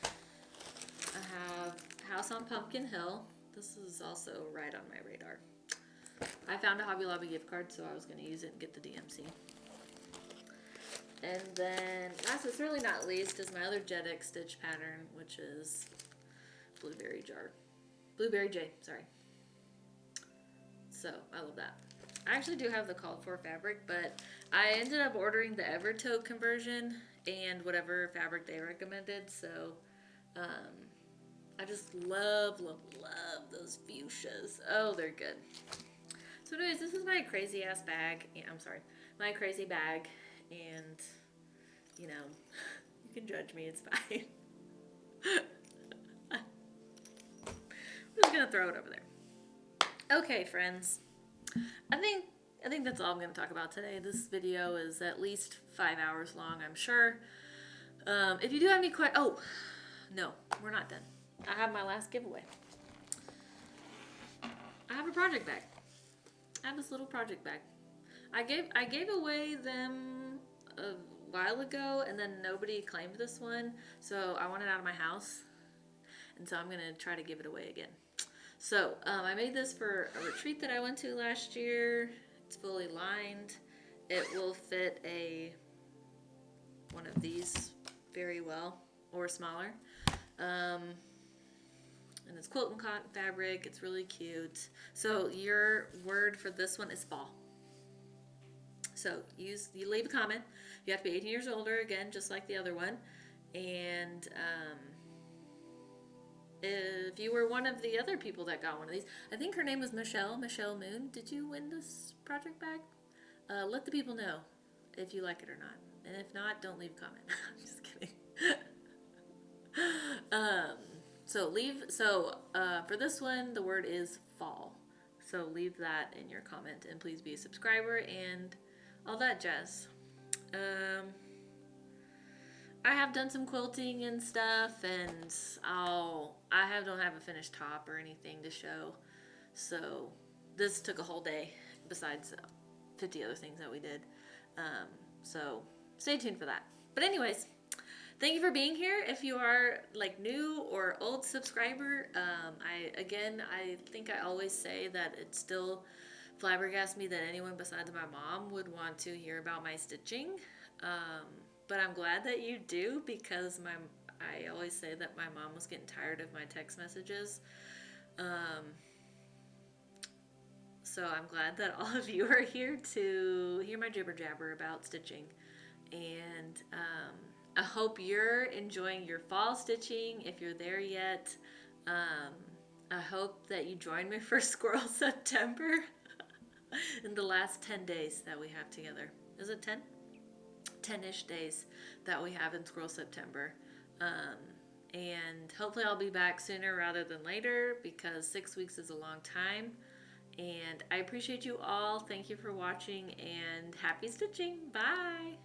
Speaker 1: I have House on Pumpkin Hill. This is also right on my radar. I found a Hobby Lobby gift card, so I was going to use it and get the DMC. And then, last but certainly not least, is my other Jetic stitch pattern, which is Blueberry J, sorry. So, I love that. I actually do have the called for fabric, but I ended up ordering the Evertote conversion and whatever fabric they recommended, so I just love those fuchsias. Oh, they're good. So anyways, this is my crazy ass bag. I'm sorry, my crazy bag, and you know, you can judge me, it's fine. I'm just gonna throw it over there. Okay, friends. I think that's all I'm going to talk about today. This video is at least 5 hours long, I'm sure. If you do have any questions... Oh, no, we're not done. I have my last giveaway. I have a project bag. I have this little project bag. I gave away them a while ago, and then nobody claimed this one, so I want it out of my house. And so I'm going to try to give it away again. So, I made this for a retreat that I went to last year. It's fully lined. It will fit one of these very well, or smaller. And it's quilting cotton fabric. It's really cute. So, your word for this one is fall. So, you leave a comment. You have to be 18 years older, again, just like the other one. And, if you were one of the other people that got one of these, I think her name was Michelle Moon. Did you win this project bag? Let the people know if you like it or not. And if not, don't leave a comment. I'm just kidding. For this one, the word is fall. So leave that in your comment, and please be a subscriber and all that jazz. I have done some quilting and stuff, and don't have a finished top or anything to show. So this took a whole day besides 50 other things that we did. So stay tuned for that. But anyways, thank you for being here. If you are like new or old subscriber, I think I always say that it still flabbergasts me that anyone besides my mom would want to hear about my stitching. But I'm glad that you do, because I always say that my mom was getting tired of my text messages. So I'm glad that all of you are here to hear my jibber jabber about stitching. And I hope you're enjoying your fall stitching. If you're there yet, I hope that you join me for Squirrel September in the last 10 days that we have together. Is it 10? 10-ish days that we have in Squirrel September. And hopefully I'll be back sooner rather than later, because 6 weeks is a long time. And I appreciate you all. Thank you for watching, and happy stitching. Bye!